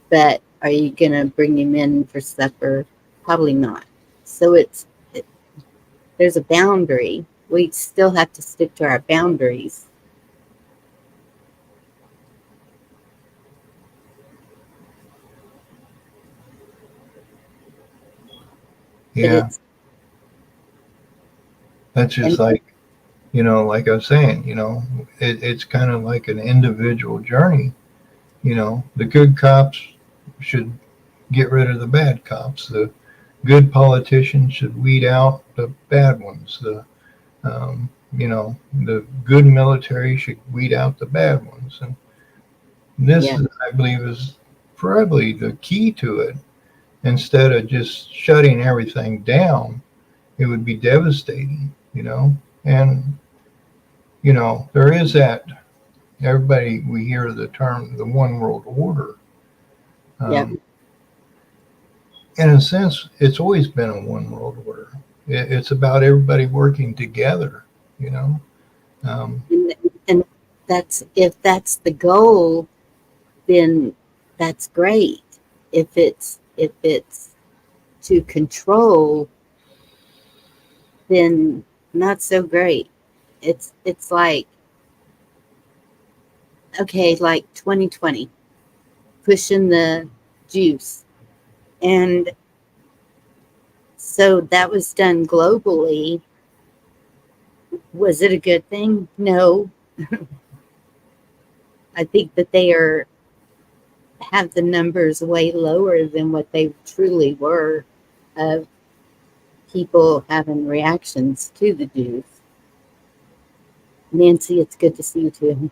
but are you going to bring him in for supper? Probably not. So there's a boundary. We still have to stick to our boundaries. Yeah. That's just like, you know, like I was saying, you know, it's kind of like an individual journey. You know, the good cops should get rid of the bad cops. The good politicians should weed out the bad ones. You know, the good military should weed out the bad ones. And this, Yeah. I believe, is probably the key to it. Instead of just shutting everything down, it would be devastating, you know. And, you know, there is that, everybody, we hear the term, the one world order. Yeah. In a sense, it's always been a one world order. It's about everybody working together, you know. And that's, if that's the goal, then that's great. If it's to control, then not so great. It's like, okay, like 2020, pushing the juice. And so that was done globally. Was it a good thing? No. I think that they have the numbers way lower than what they truly were of people having reactions to the Jews. Nancy, it's good to see you too.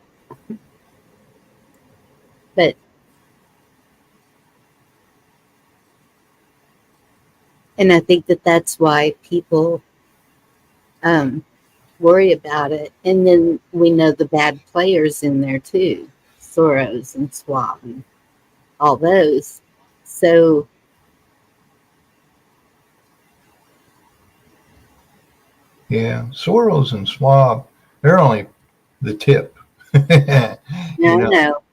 But and I think that that's why people worry about it. And then we know the bad players in there too, Soros and Schwab and all those. So Yeah, Soros and Schwab, they're only the tip. no.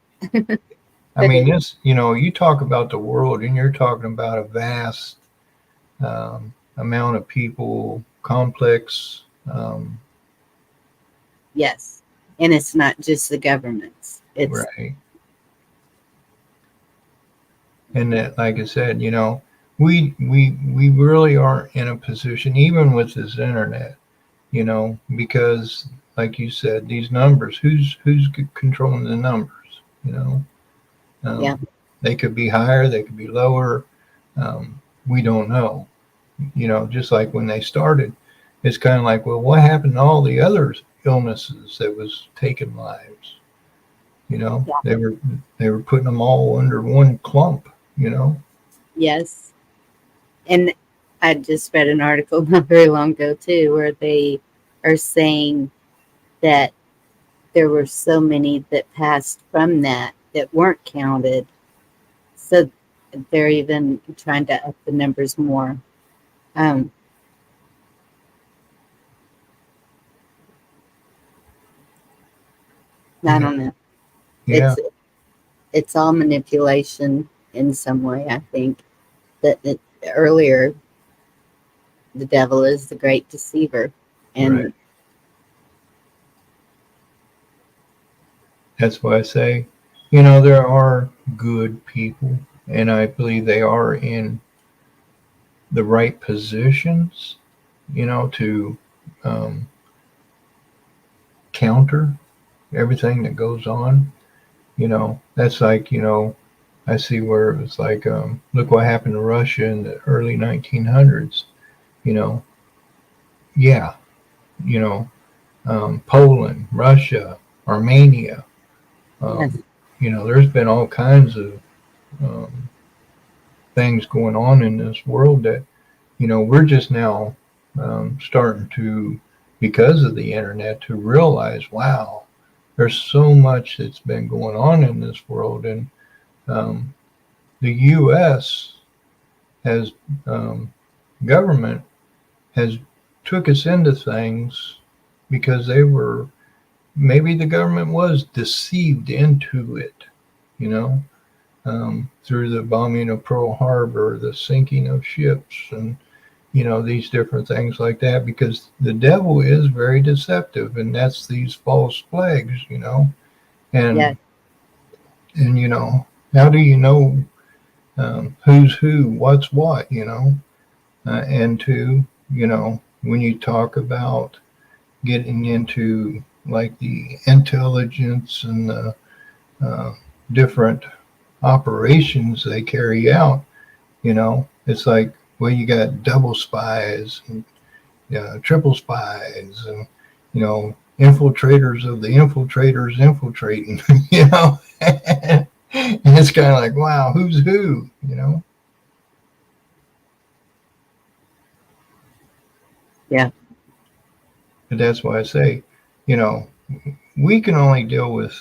I mean, this, you talk about the world and you're talking about a vast amount of people, complex. Yes. And it's not just the governments. It's right. And that, like I said, we really aren't in a position, even with this internet, because like you said, these numbers, who's controlling the numbers, yeah. They could be higher, they could be lower. We don't know, just like when they started, it's kind of like, well, what happened to all the other illnesses that was taking lives? Yeah. They were putting them all under one clump, Yes. And I just read an article not very long ago too, where they are saying that there were so many that passed from that weren't counted. So they're even trying to up the numbers more. I don't know. Yeah. It's all manipulation in some way. I think that earlier, the devil is the great deceiver, and Right. That's why I say, there are good people, and I believe they are in the right positions, to counter everything that goes on. That's like, I see where it was like, look what happened to Russia in the early 1900s. Yeah, you know, Poland, Russia, Armenia. yes, There's been all kinds of um, things going on in this world that, we're just now starting to, because of the internet, to realize, wow, there's so much that's been going on in this world. And the U.S. has, government has took us into things because maybe the government was deceived into it, you know, through the bombing of Pearl Harbor, the sinking of ships, and, these different things like that, because the devil is very deceptive, and that's these false flags, and, yes, and, how do you know who's who, what's what, and two, when you talk about getting into like the intelligence and the different operations they carry out, it's like, well, you got double spies and triple spies and, infiltrators of the infiltrators infiltrating, and it's kind of like, wow, who's who. yeah, And that's why I say, we can only deal with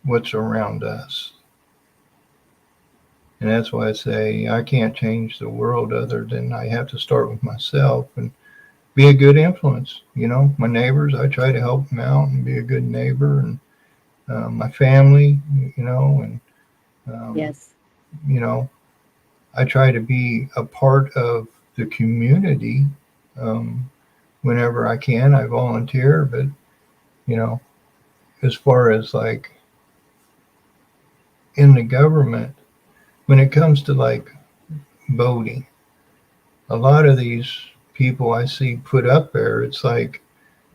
what's around us. And that's why I say I can't change the world other than I have to start with myself and be a good influence. My neighbors, I try to help them out and be a good neighbor, and my family, and, yes, I try to be a part of the community whenever I can. I volunteer, but, as far as like in the government, when it comes to like voting, a lot of these people I see put up there, it's like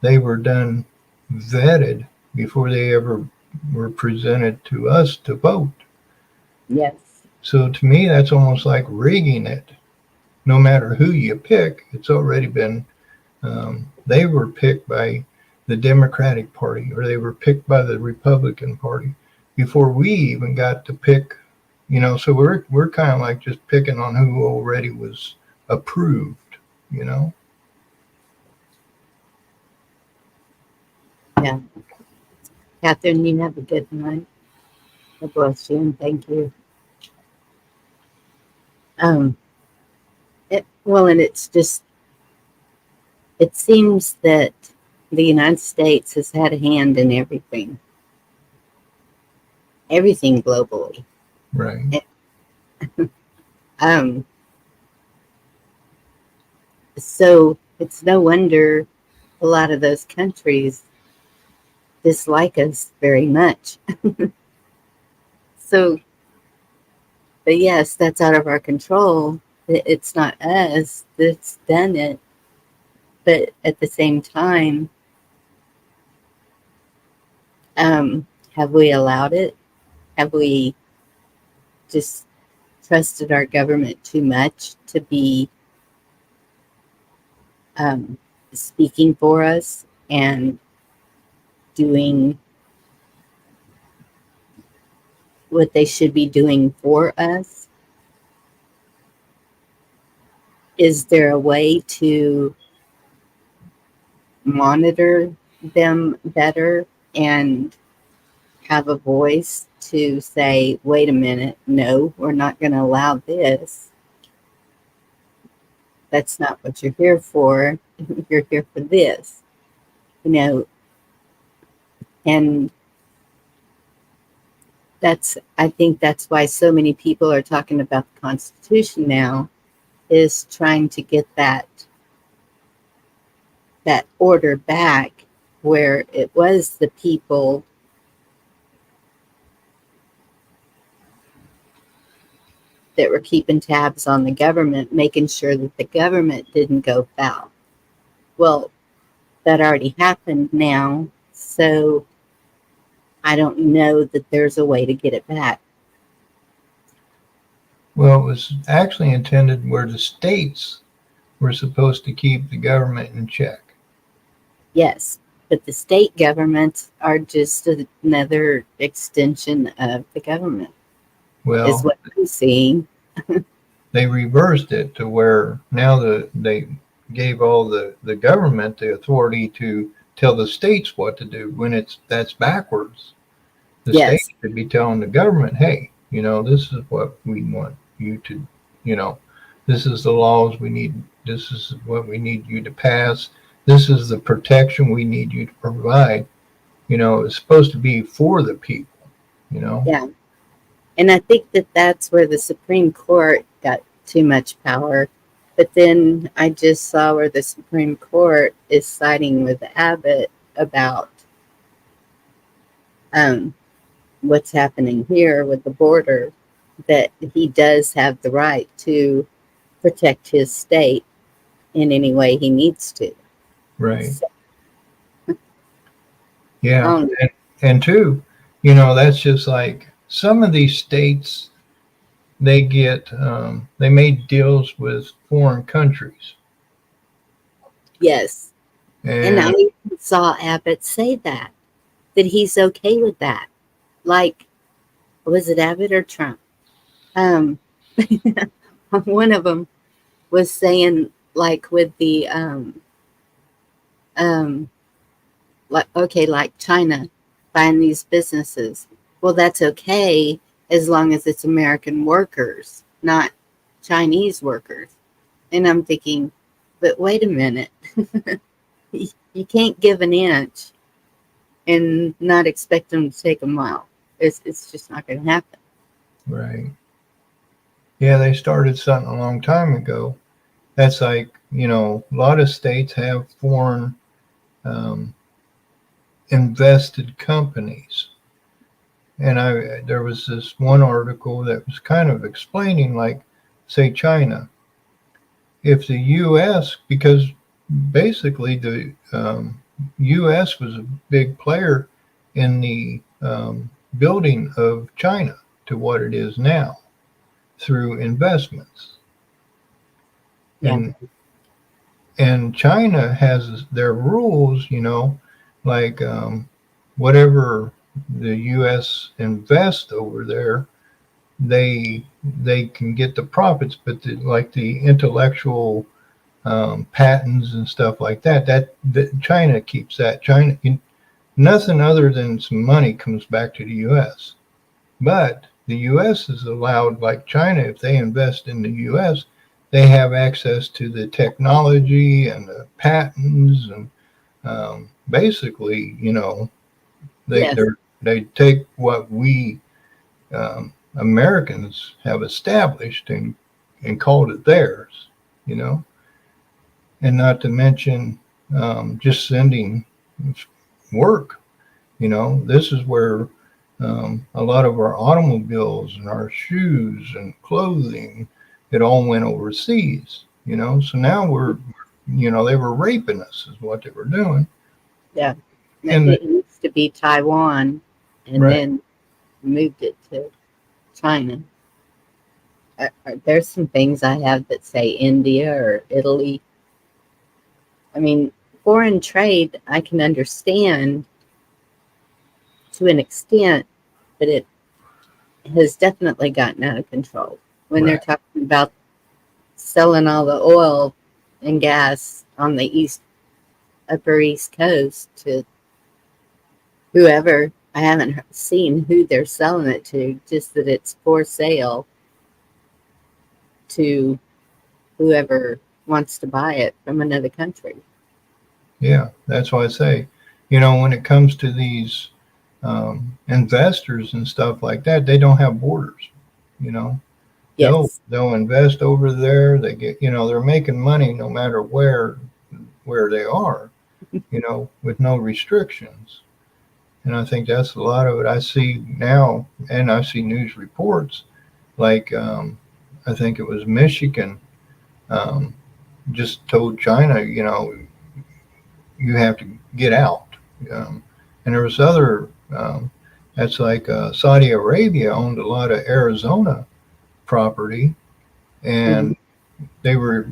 they were done vetted before they ever were presented to us to vote. Yes. So to me, that's almost like rigging it. No matter who you pick, it's already been, they were picked by the Democratic Party or they were picked by the Republican Party before we even got to pick, so we're kind of like just picking on who already was approved, Yeah. Catherine, you have a good night. God bless you and thank you. And it's just, it seems that the United States has had a hand in everything globally. Right. So it's no wonder a lot of those countries dislike us very much. So, but yes, that's out of our control. It's not us that's done it. But at the same time, have we allowed it? Have we just trusted our government too much to be speaking for us and doing what they should be doing for us? Is there a way to monitor them better and have a voice to say, wait a minute, no, we're not going to allow this. That's not what you're here for. You're here for this, and I think that's why so many people are talking about the Constitution now, is trying to get that order back where it was the people that were keeping tabs on the government, making sure that the government didn't go foul. Well, that already happened now, so I don't know that there's a way to get it back. Well, it was actually intended where the states were supposed to keep the government in check. Yes, but the state governments are just another extension of the government, is Well, what I'm seeing. they reversed it to where now they gave all the government the authority to tell the states what to do when that's backwards. The Yes, state should be telling the government, hey, this is what we want you to, this is the laws we need. This is what we need you to pass. This is the protection we need you to provide. It's supposed to be for the people. yeah. And I think that that's where the Supreme Court got too much power. But then I just saw where the Supreme Court is siding with Abbott about what's happening here with the border, that he does have the right to protect his state in any way he needs to. Right. So, Yeah. And two, that's just like some of these states, they made deals with foreign countries. yes. And I And even saw Abbott say that he's okay with that. Like, was it Abbott or Trump? One of them was saying, like, with the like China buying these businesses. Well, that's okay as long as it's American workers, not Chinese workers. And I'm thinking, but wait a minute. You can't give an inch and not expect them to take a mile. It's just not going to happen. right. Yeah, they started something a long time ago. That's like, a lot of states have foreign invested companies. And there was this one article that was kind of explaining, like, say, China. If the U.S., because basically the U.S. was a big player in the building of China to what it is now through investments. Yeah. And China has their rules, like whatever the U.S. invests over there, they can get the profits, but like the intellectual patents and stuff like that China keeps that. China, nothing other than some money comes back to the U.S. But the U.S. is allowed, like China, if they invest in the U.S., they have access to the technology and the patents, and basically, Yes. they take what we Americans have established and called it theirs, and not to mention just sending work. This is where a lot of our automobiles and our shoes and clothing, it all went overseas. So now they were raping us, is what they were doing. Yeah. And it used to be Taiwan, and Right. then moved it to China. There's some things I have that say India or Italy. I mean, foreign trade I can understand to an extent, but it has definitely gotten out of control. When they're Right. talking about selling all the oil and gas on the upper East Coast to whoever, I haven't seen who they're selling it to, just that it's for sale to whoever wants to buy it from another country. Yeah, that's why I say, when it comes to these investors and stuff like that, they don't have borders. Yes. They'll invest over there. They get, they're making money no matter where they are, with no restrictions. And I think that's a lot of it I see now, and I see news reports like I think it was Michigan just told China, you have to get out. And there was other, that's like Saudi Arabia owned a lot of Arizona property, and they were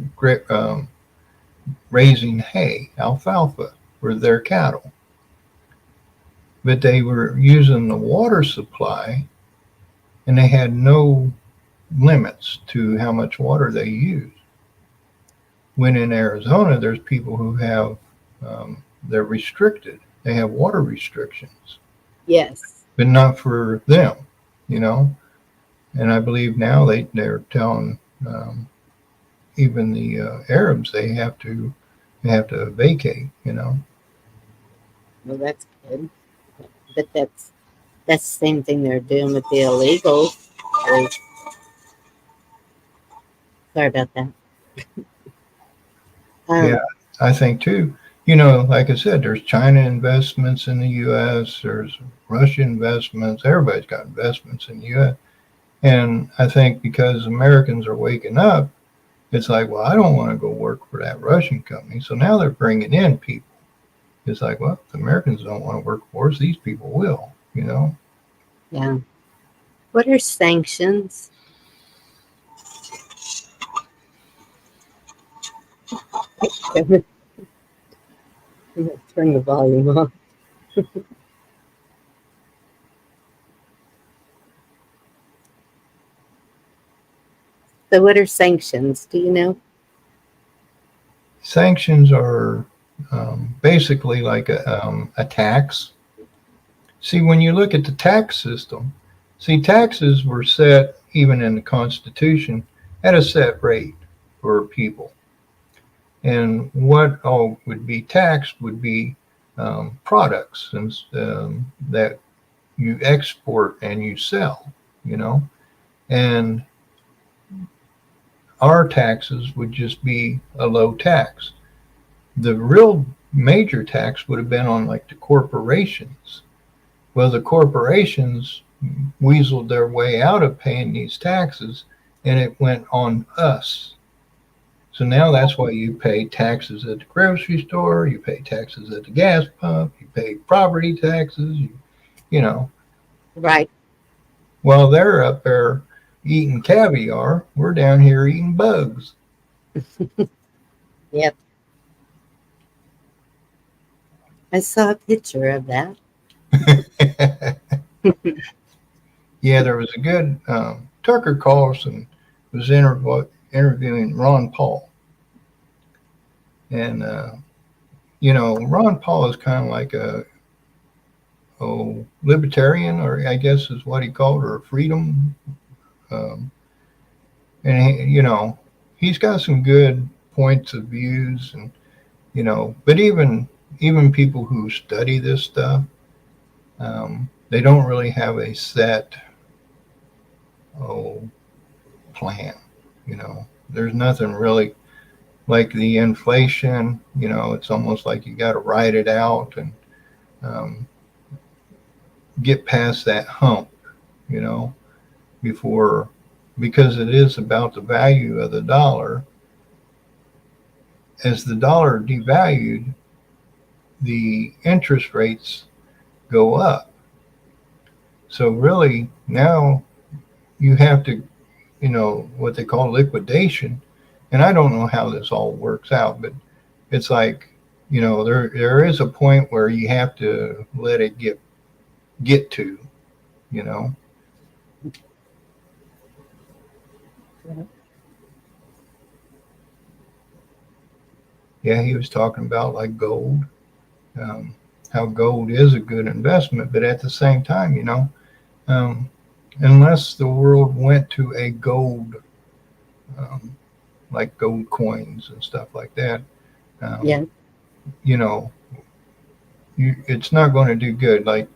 raising hay, alfalfa, for their cattle. But they were using the water supply, and they had no limits to how much water they used. When in Arizona, there's people who have, they're restricted. They have water restrictions. Yes. But not for them, And I believe now they're telling even the Arabs they have to vacate, Well, that's good. But that's the same thing they're doing with the illegals. Sorry about that. Yeah, I think too. Like I said, there's China investments in the U.S., there's Russian investments. Everybody's got investments in the U.S. And I think because Americans are waking up, it's like, well, I don't want to go work for that Russian company. So now they're bringing in people. It's like, well, if the Americans don't want to work for us, these people will, Yeah. What are sanctions? I'm going to turn the volume off. So what are sanctions? Do you know? Sanctions are basically like a tax. See, when you look at the tax system, taxes were set, even in the Constitution, at a set rate for people. And what all would be taxed would be products that you export and you sell, and our taxes would just be a low tax. The real major tax would have been on like the corporations. Well, the corporations weaseled their way out of paying these taxes, and it went on us. So now that's why you pay taxes at the grocery store, you pay taxes at the gas pump, you pay property taxes, Right. While they're up there eating caviar, we're down here eating bugs. Yep. I saw a picture of that. Yeah, there was a good Tucker Carlson was interviewing Ron Paul, and Ron Paul is kind of like a libertarian, or I guess is what he called, or a freedom, um, and he's got some good points of views, and but even people who study this stuff, they don't really have a set plan. There's nothing really like the inflation. It's almost like you got to ride it out and um, get past that hump, before, because it is about the value of the dollar. As the dollar devalued, the interest rates go up. So really now you have to, what they call liquidation. And I don't know how this all works out, but it's like, there is a point where you have to let it get to, you know. Yeah, he was talking about like gold, how gold is a good investment, but at the same time, unless the world went to a gold, like gold coins and stuff like that, Yeah. you know, it's not going to do good. Like,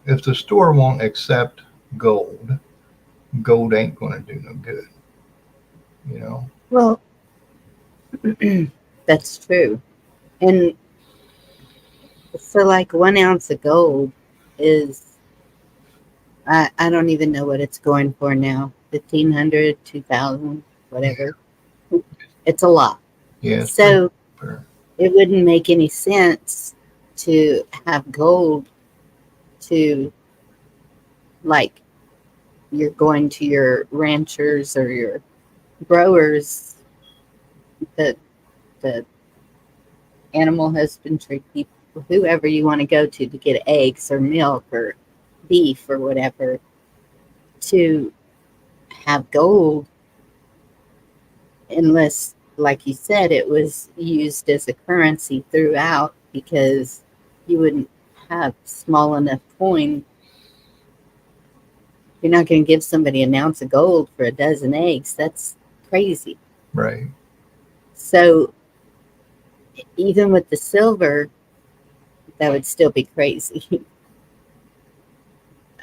if the store won't accept gold, gold ain't going to do no good, Well, that's true. And for like 1 ounce of gold is, I don't even know what it's going for now. 1,500, 2,000, whatever. It's a lot. Yeah. So it wouldn't make any sense to have gold to, like, you're going to your ranchers or your growers, the animal husbandry people, whoever you want to go to get eggs or milk or beef or whatever, to have gold, unless, like you said, it was used as a currency throughout, because you wouldn't have small enough coin. You're not going to give somebody an ounce of gold for a dozen eggs. That's crazy. Right. So even with the silver, that would still be crazy.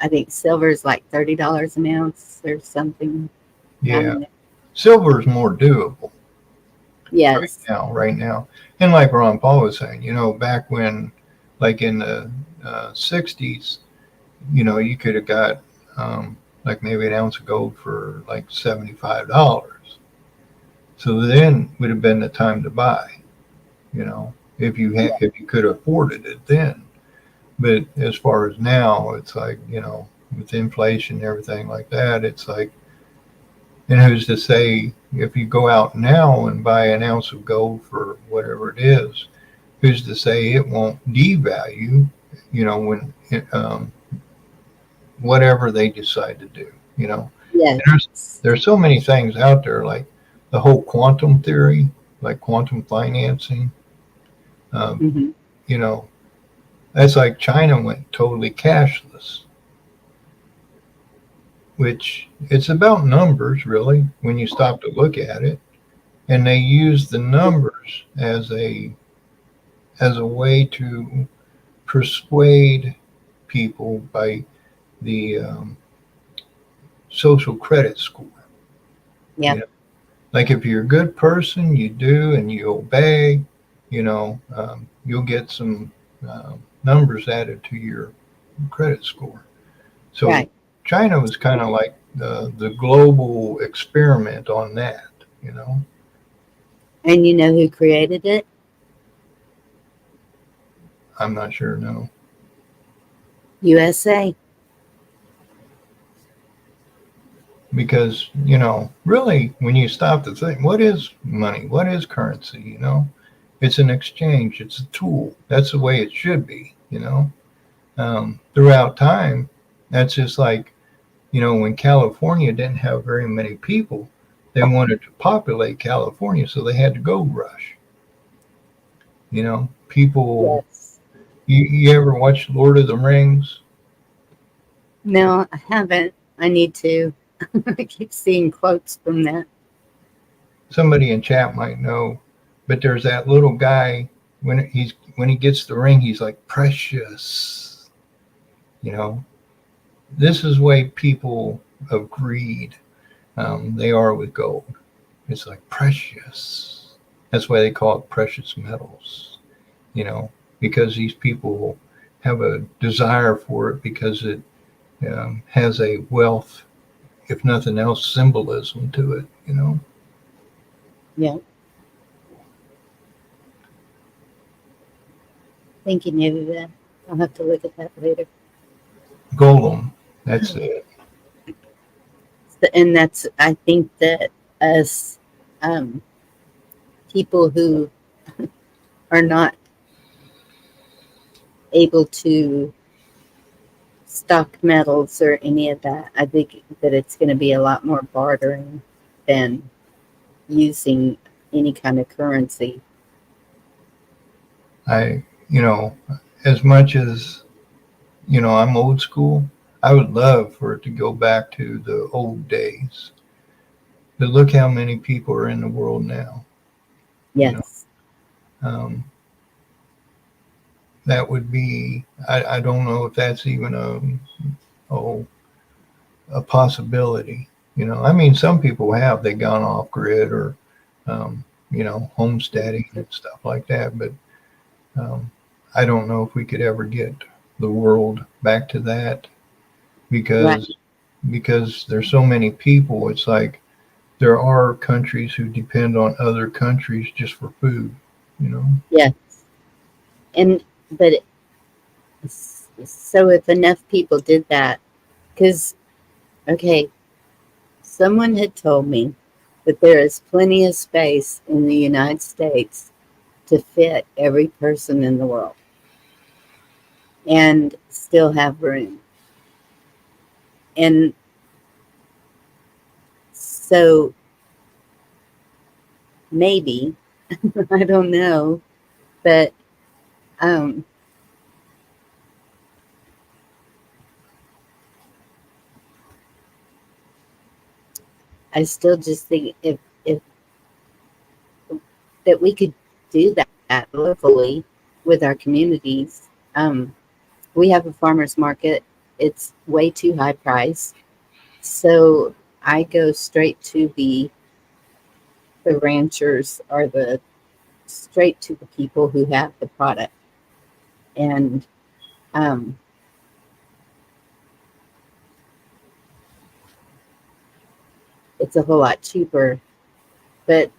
I think silver is like $30 an ounce or something. Yeah. Silver is more doable. Yes. Right now. And like Ron Paul was saying, back when, like in the 60s, you could have got like maybe an ounce of gold for like $75. So then would have been the time to buy, if you could have afforded it then. But as far as now, it's like, with inflation and everything like that, it's like, and who's to say if you go out now and buy an ounce of gold for whatever it is, who's to say it won't devalue, when whatever they decide to do, Yes. There's so many things out there, like the whole quantum theory, like quantum financing. Mm-hmm. That's like China went totally cashless, which it's about numbers, really, when you stop to look at it. And they use the numbers as a way to persuade people by the social credit score. Yeah. Like if you're a good person, you do and you obey, you'll get some numbers added to your credit score. So Right. China was kind of like the global experiment on that, And you know who created it? I'm not sure, no. USA. because, really, when you stop to think, what is money? What is currency? It's an exchange. It's a tool. That's the way it should be. Throughout time, that's just like, when California didn't have very many people, they wanted to populate California, so they had to go rush. People. Yes. You ever watch Lord of the Rings? No, I haven't. I need to. I keep seeing quotes from that. Somebody in chat might know, but there's that little guy when he gets the ring, he's like precious. This is way people of greed they are with gold. It's like precious. That's why they call it precious metals. Because these people have a desire for it because it has a wealth, if nothing else, symbolism to it. Yeah. Thank you, Navy. I'll have to look at that later. Golem. That's it. And that's, I think that us people who are not able to stock metals or any of that, I think that it's going to be a lot more bartering than using any kind of currency. As much as, I'm old school, I would love for it to go back to the old days. But look how many people are in the world now. Yes. That would be, I don't know if that's even a possibility. Some people they've gone off grid or, homesteading and stuff like that. But I don't know if we could ever get the world back to that because there's so many people. It's like there are countries who depend on other countries just for food. Yes. So if enough people did that, because, okay, someone had told me that there is plenty of space in the United States to fit every person in the world and still have room. And so maybe, I don't know, but I still just think if that we could do that locally with our communities. We have a farmer's market. It's way too high price. So I go straight to the ranchers or straight to the people who have the product. And it's a whole lot cheaper. But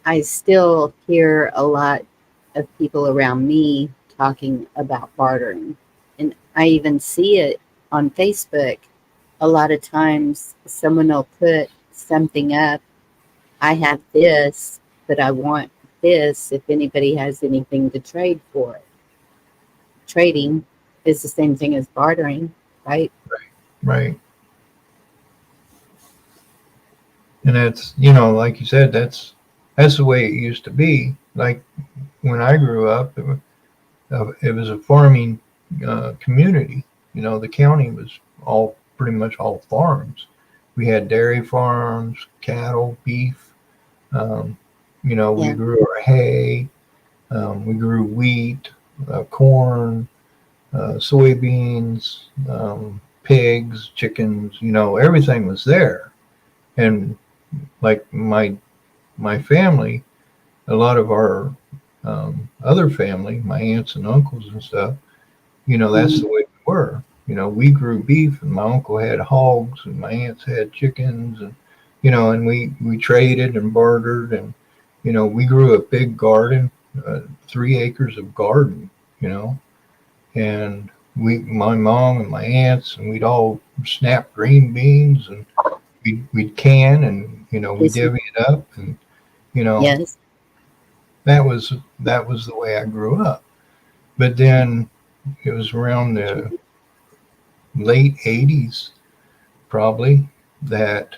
I still hear a lot of people around me talking about bartering. And I even see it on Facebook. A lot of times someone will put something up. I have this, but I want this if anybody has anything to trade for it. Trading is the same thing as bartering, right? Right. And that's, like you said, that's the way it used to be. Like when I grew up, it was a farming community. The county was pretty much all farms. We had dairy farms, cattle, beef. We grew our hay. We grew wheat, corn, soybeans, pigs, chickens. Everything was there. And like my family, a lot of our other family, my aunts and uncles and stuff, that's the way we were. We grew beef, and my uncle had hogs, and my aunts had chickens, and and we traded and bartered, and we grew a big garden, 3 acres of garden, and my mom and my aunts, and we'd all snap green beans, and we'd can, and we Yes. divvy it up, and Yes. that was the way I grew up. But then it was around the late 80s, probably, that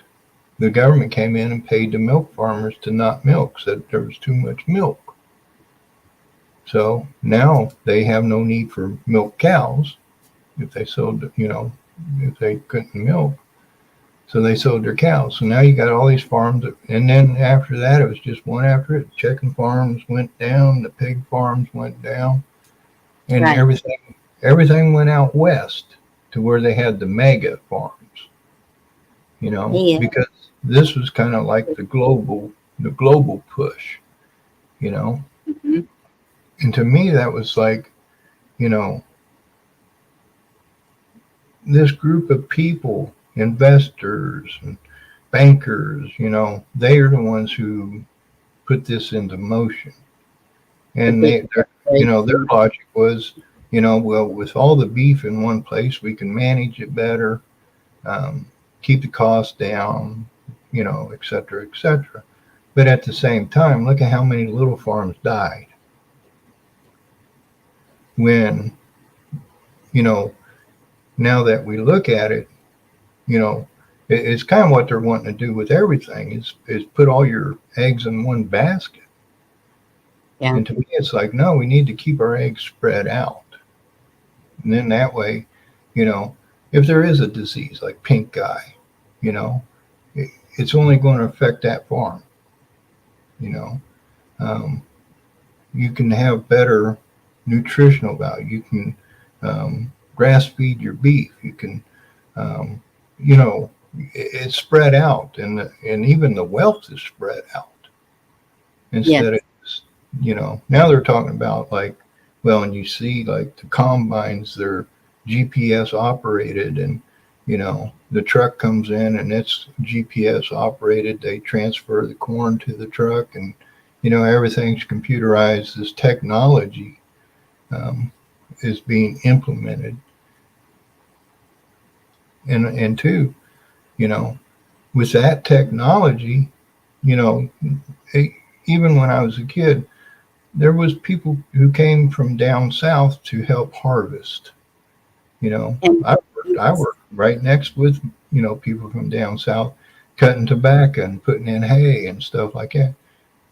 the government came in and paid the milk farmers to not milk, said there was too much milk. So now they have no need for milk cows if they sold, if they couldn't milk. So they sold their cows. So now you got all these farms. And then after that, it was just one after it. Chicken farms went down. The pig farms went down. And Right. everything went out west to where they had the mega farms, Yeah. because this was kind of like the global push, Mhm. and to me that was like, this group of people, investors and bankers, they are the ones who put this into motion. And their logic was, well, with all the beef in one place, we can manage it better, keep the cost down, et cetera, et cetera. But at the same time, look at how many little farms died when, now that we look at it, it's kind of what they're wanting to do with everything is put all your eggs in one basket. Yeah. And to me, it's like, no, we need to keep our eggs spread out. And then that way, if there is a disease like pink eye, it's only going to affect that farm. You can have better nutritional value. You can grass feed your beef. You can, it's spread out, and even the wealth is spread out instead of, now they're talking about like, well, and you see like the combines, they're GPS operated, and the truck comes in and it's GPS operated. They transfer the corn to the truck, and everything's computerized. This technology is being implemented, and two, with that technology, even when I was a kid, there was people who came from down south to help harvest. And I worked right next with people from down south, cutting tobacco and putting in hay and stuff like that,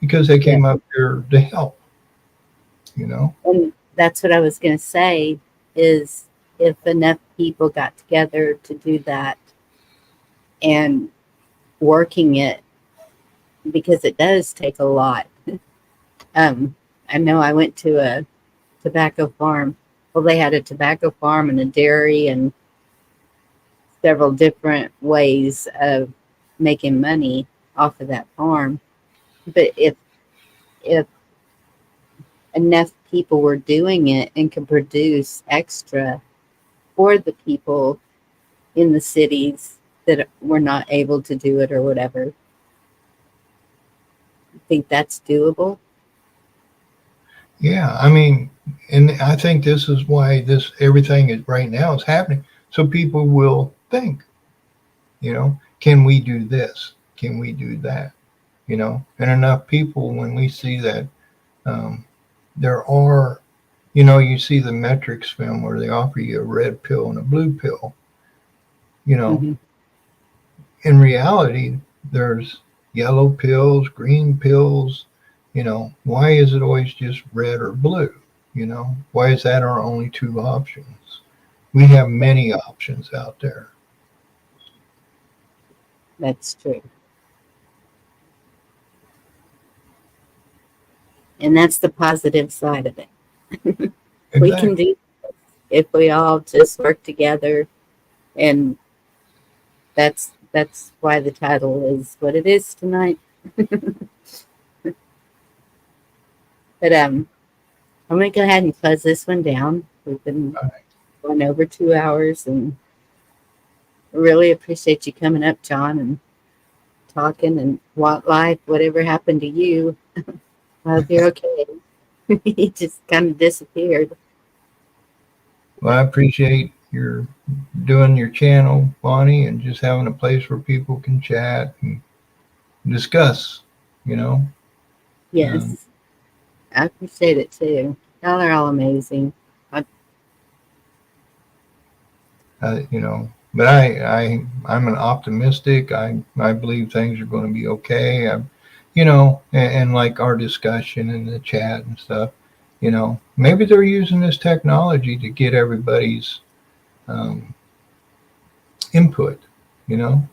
because they came up here to help. And that's what I was going to say is if enough people got together to do that and working it, because it does take a lot. I know I went to a tobacco farm. Well, they had a tobacco farm and a dairy and several different ways of making money off of that farm. But if enough people were doing it and could produce extra for the people in the cities that were not able to do it or whatever, I think that's doable. Yeah, I mean, and I think this is why everything is right now is happening. So people will think, can we do this? Can we do that? And enough people, when we see that there are, you see the metrics film where they offer you a red pill and a blue pill, Mhm. in reality, there's yellow pills, green pills. Why is it always just red or blue? Why is that our only two options? We have many options out there. That's true. And that's the positive side of it. We can Exactly. do this if we all just work together, and that's why the title is what it is tonight. But I'm gonna go ahead and close this one down. We've been going over 2 hours, and I really appreciate you coming up, John, and talking and whatever happened to you. I hope you're okay. He just kind of disappeared. Well, I appreciate you're doing your channel, Bonnie, and just having a place where people can chat and discuss, you know. Yes, I appreciate it too. Y'all are all amazing. You know, but I'm an optimistic. I believe things are going to be okay. You know, and like our discussion and the chat and stuff, you know, maybe they're using this technology to get everybody's input, you know,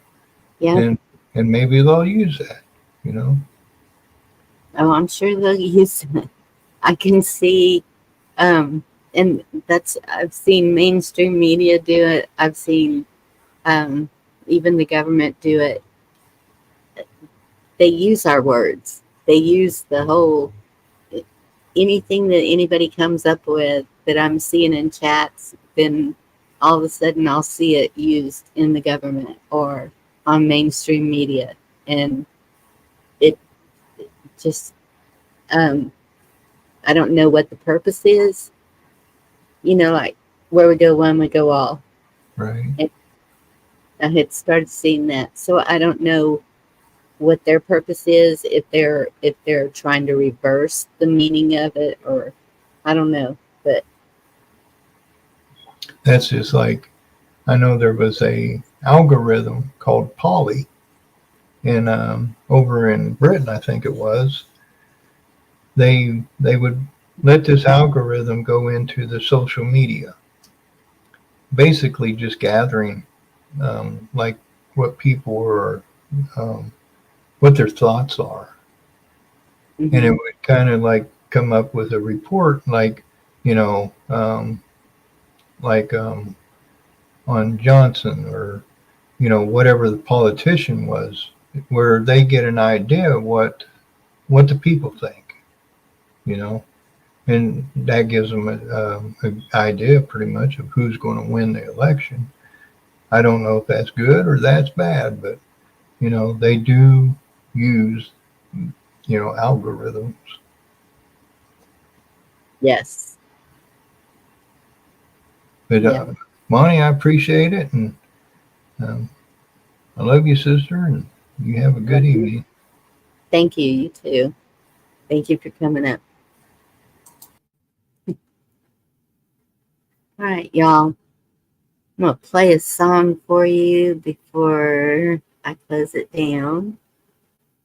Yeah. and maybe they'll use that, you know. Oh, I'm sure they'll use it. I can see, and I've seen mainstream media do it. I've seen even the government do it. They use our words. They use the whole anything that anybody comes up with that I'm seeing in chats, then all of a sudden I'll see it used in the government or on mainstream media. And it just, I don't know what the purpose is. You know, like where we go one, we go all. Right. And I had started seeing that. So I don't know what their purpose is, if they're trying to reverse the meaning of it, or I don't know. But That's just like, I know there was a algorithm called Polly in over in Britain, I think it was. They would let this algorithm go into the social media, basically just gathering like what people are, what their thoughts are, and it would kind of like come up with a report, like, you know, like on Johnson, or, you know, whatever the politician was, where they get an idea of what the people think, you know, and that gives them an idea pretty much of who's going to win the election. I don't know if that's good or that's bad, but, you know, they do use, you know, algorithms. yes. But Yeah. Monty, I appreciate it, and I love you, sister, and you have a good evening. Thank you. You too. Thank you for coming up. All right, y'all. I'm going to play a song for you before I close it down.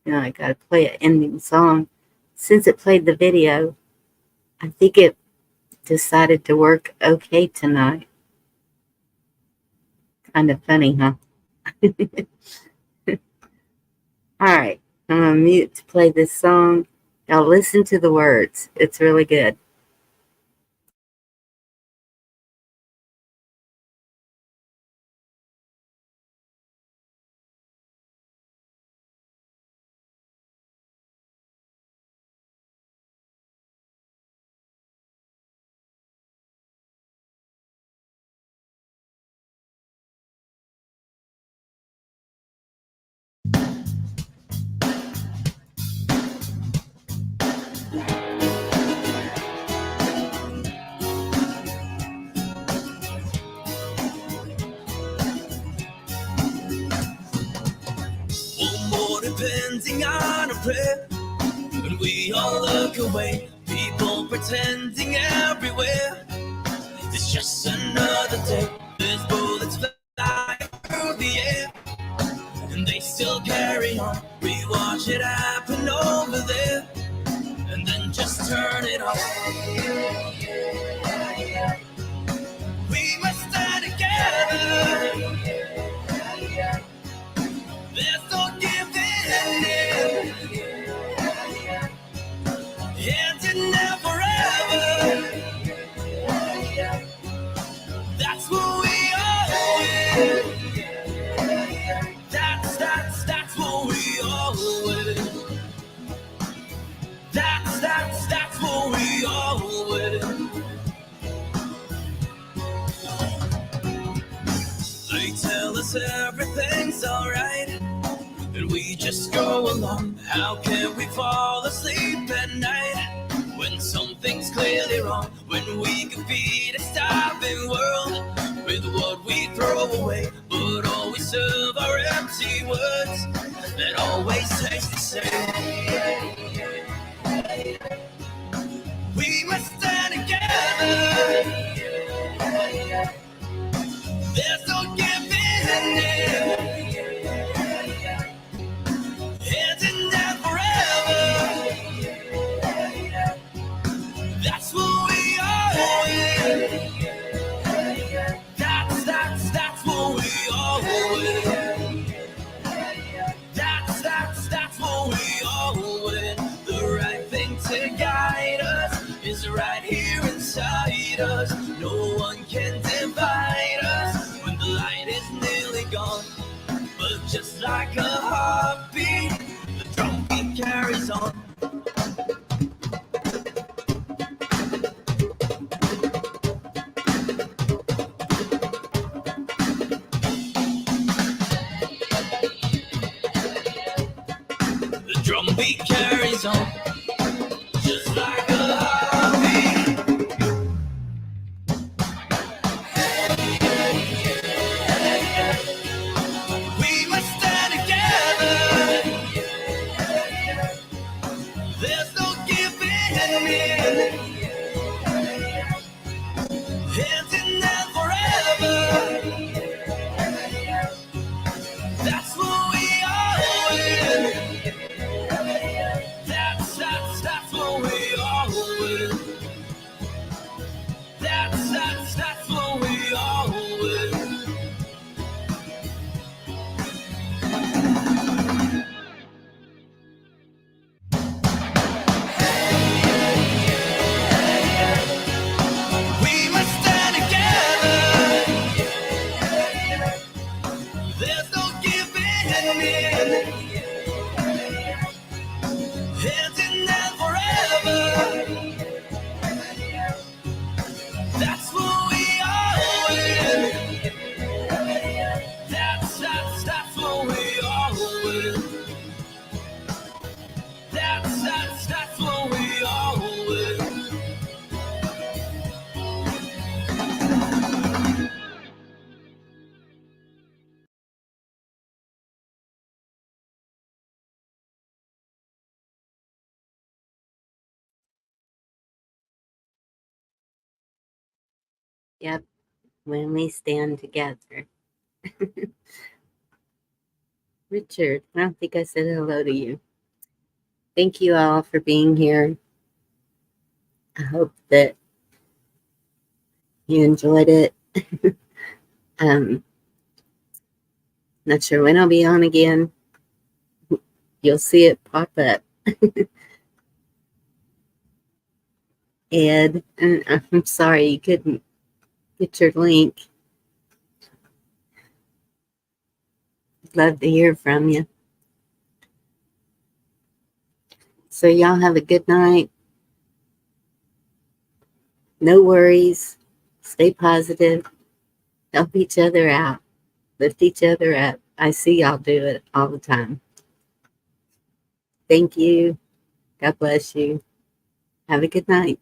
You know, I got to play an ending song. Since it played the video, I think it decided to work okay tonight. Kind of funny, huh? All right. I'm going to mute to play this song. Y'all listen to the words. It's really good. More depending on a prayer. When we all look away, people pretending everywhere. It's just another day. There's bullets flying through the air, and they still carry on. We watch it happen over there, and then just turn it off. We must stand together. There's no giving in. And it never ever. That's what we are. That's what we are. That's what we are. They tell us everything's alright, and we just go along. How can we fall asleep at night when something's clearly wrong? When we can feed a starving world with what we throw away, but always serve our empty words that always taste the same. We must stand together. There's no giving in. Hands in there forever. That's what we are. That's what we are. That's what we are. The right thing to guide us is right here inside us. No one can divide us when the light is nearly gone. But just like a heartbeat, the drum beat carries on. The drum beat carries on. Just like a heartbeat. We must stand together. There's no giving in. Hands in there forever. That's what we are. That's what we are. That's what we are. We must stand together. There's no giving in. Hands in there forever. That's what we are. That's what we are. That's what we are. Yep, when we stand together. Richard, I don't think I said hello to you. Thank you all for being here. I hope that you enjoyed it. Not sure when I'll be on again. You'll see it pop up. Ed, I'm sorry you couldn't get your link. Love to hear from you. So y'all have a good night. No worries. Stay positive. Help each other out. Lift each other up. I see y'all do it all the time. Thank you. God bless you. Have a good night.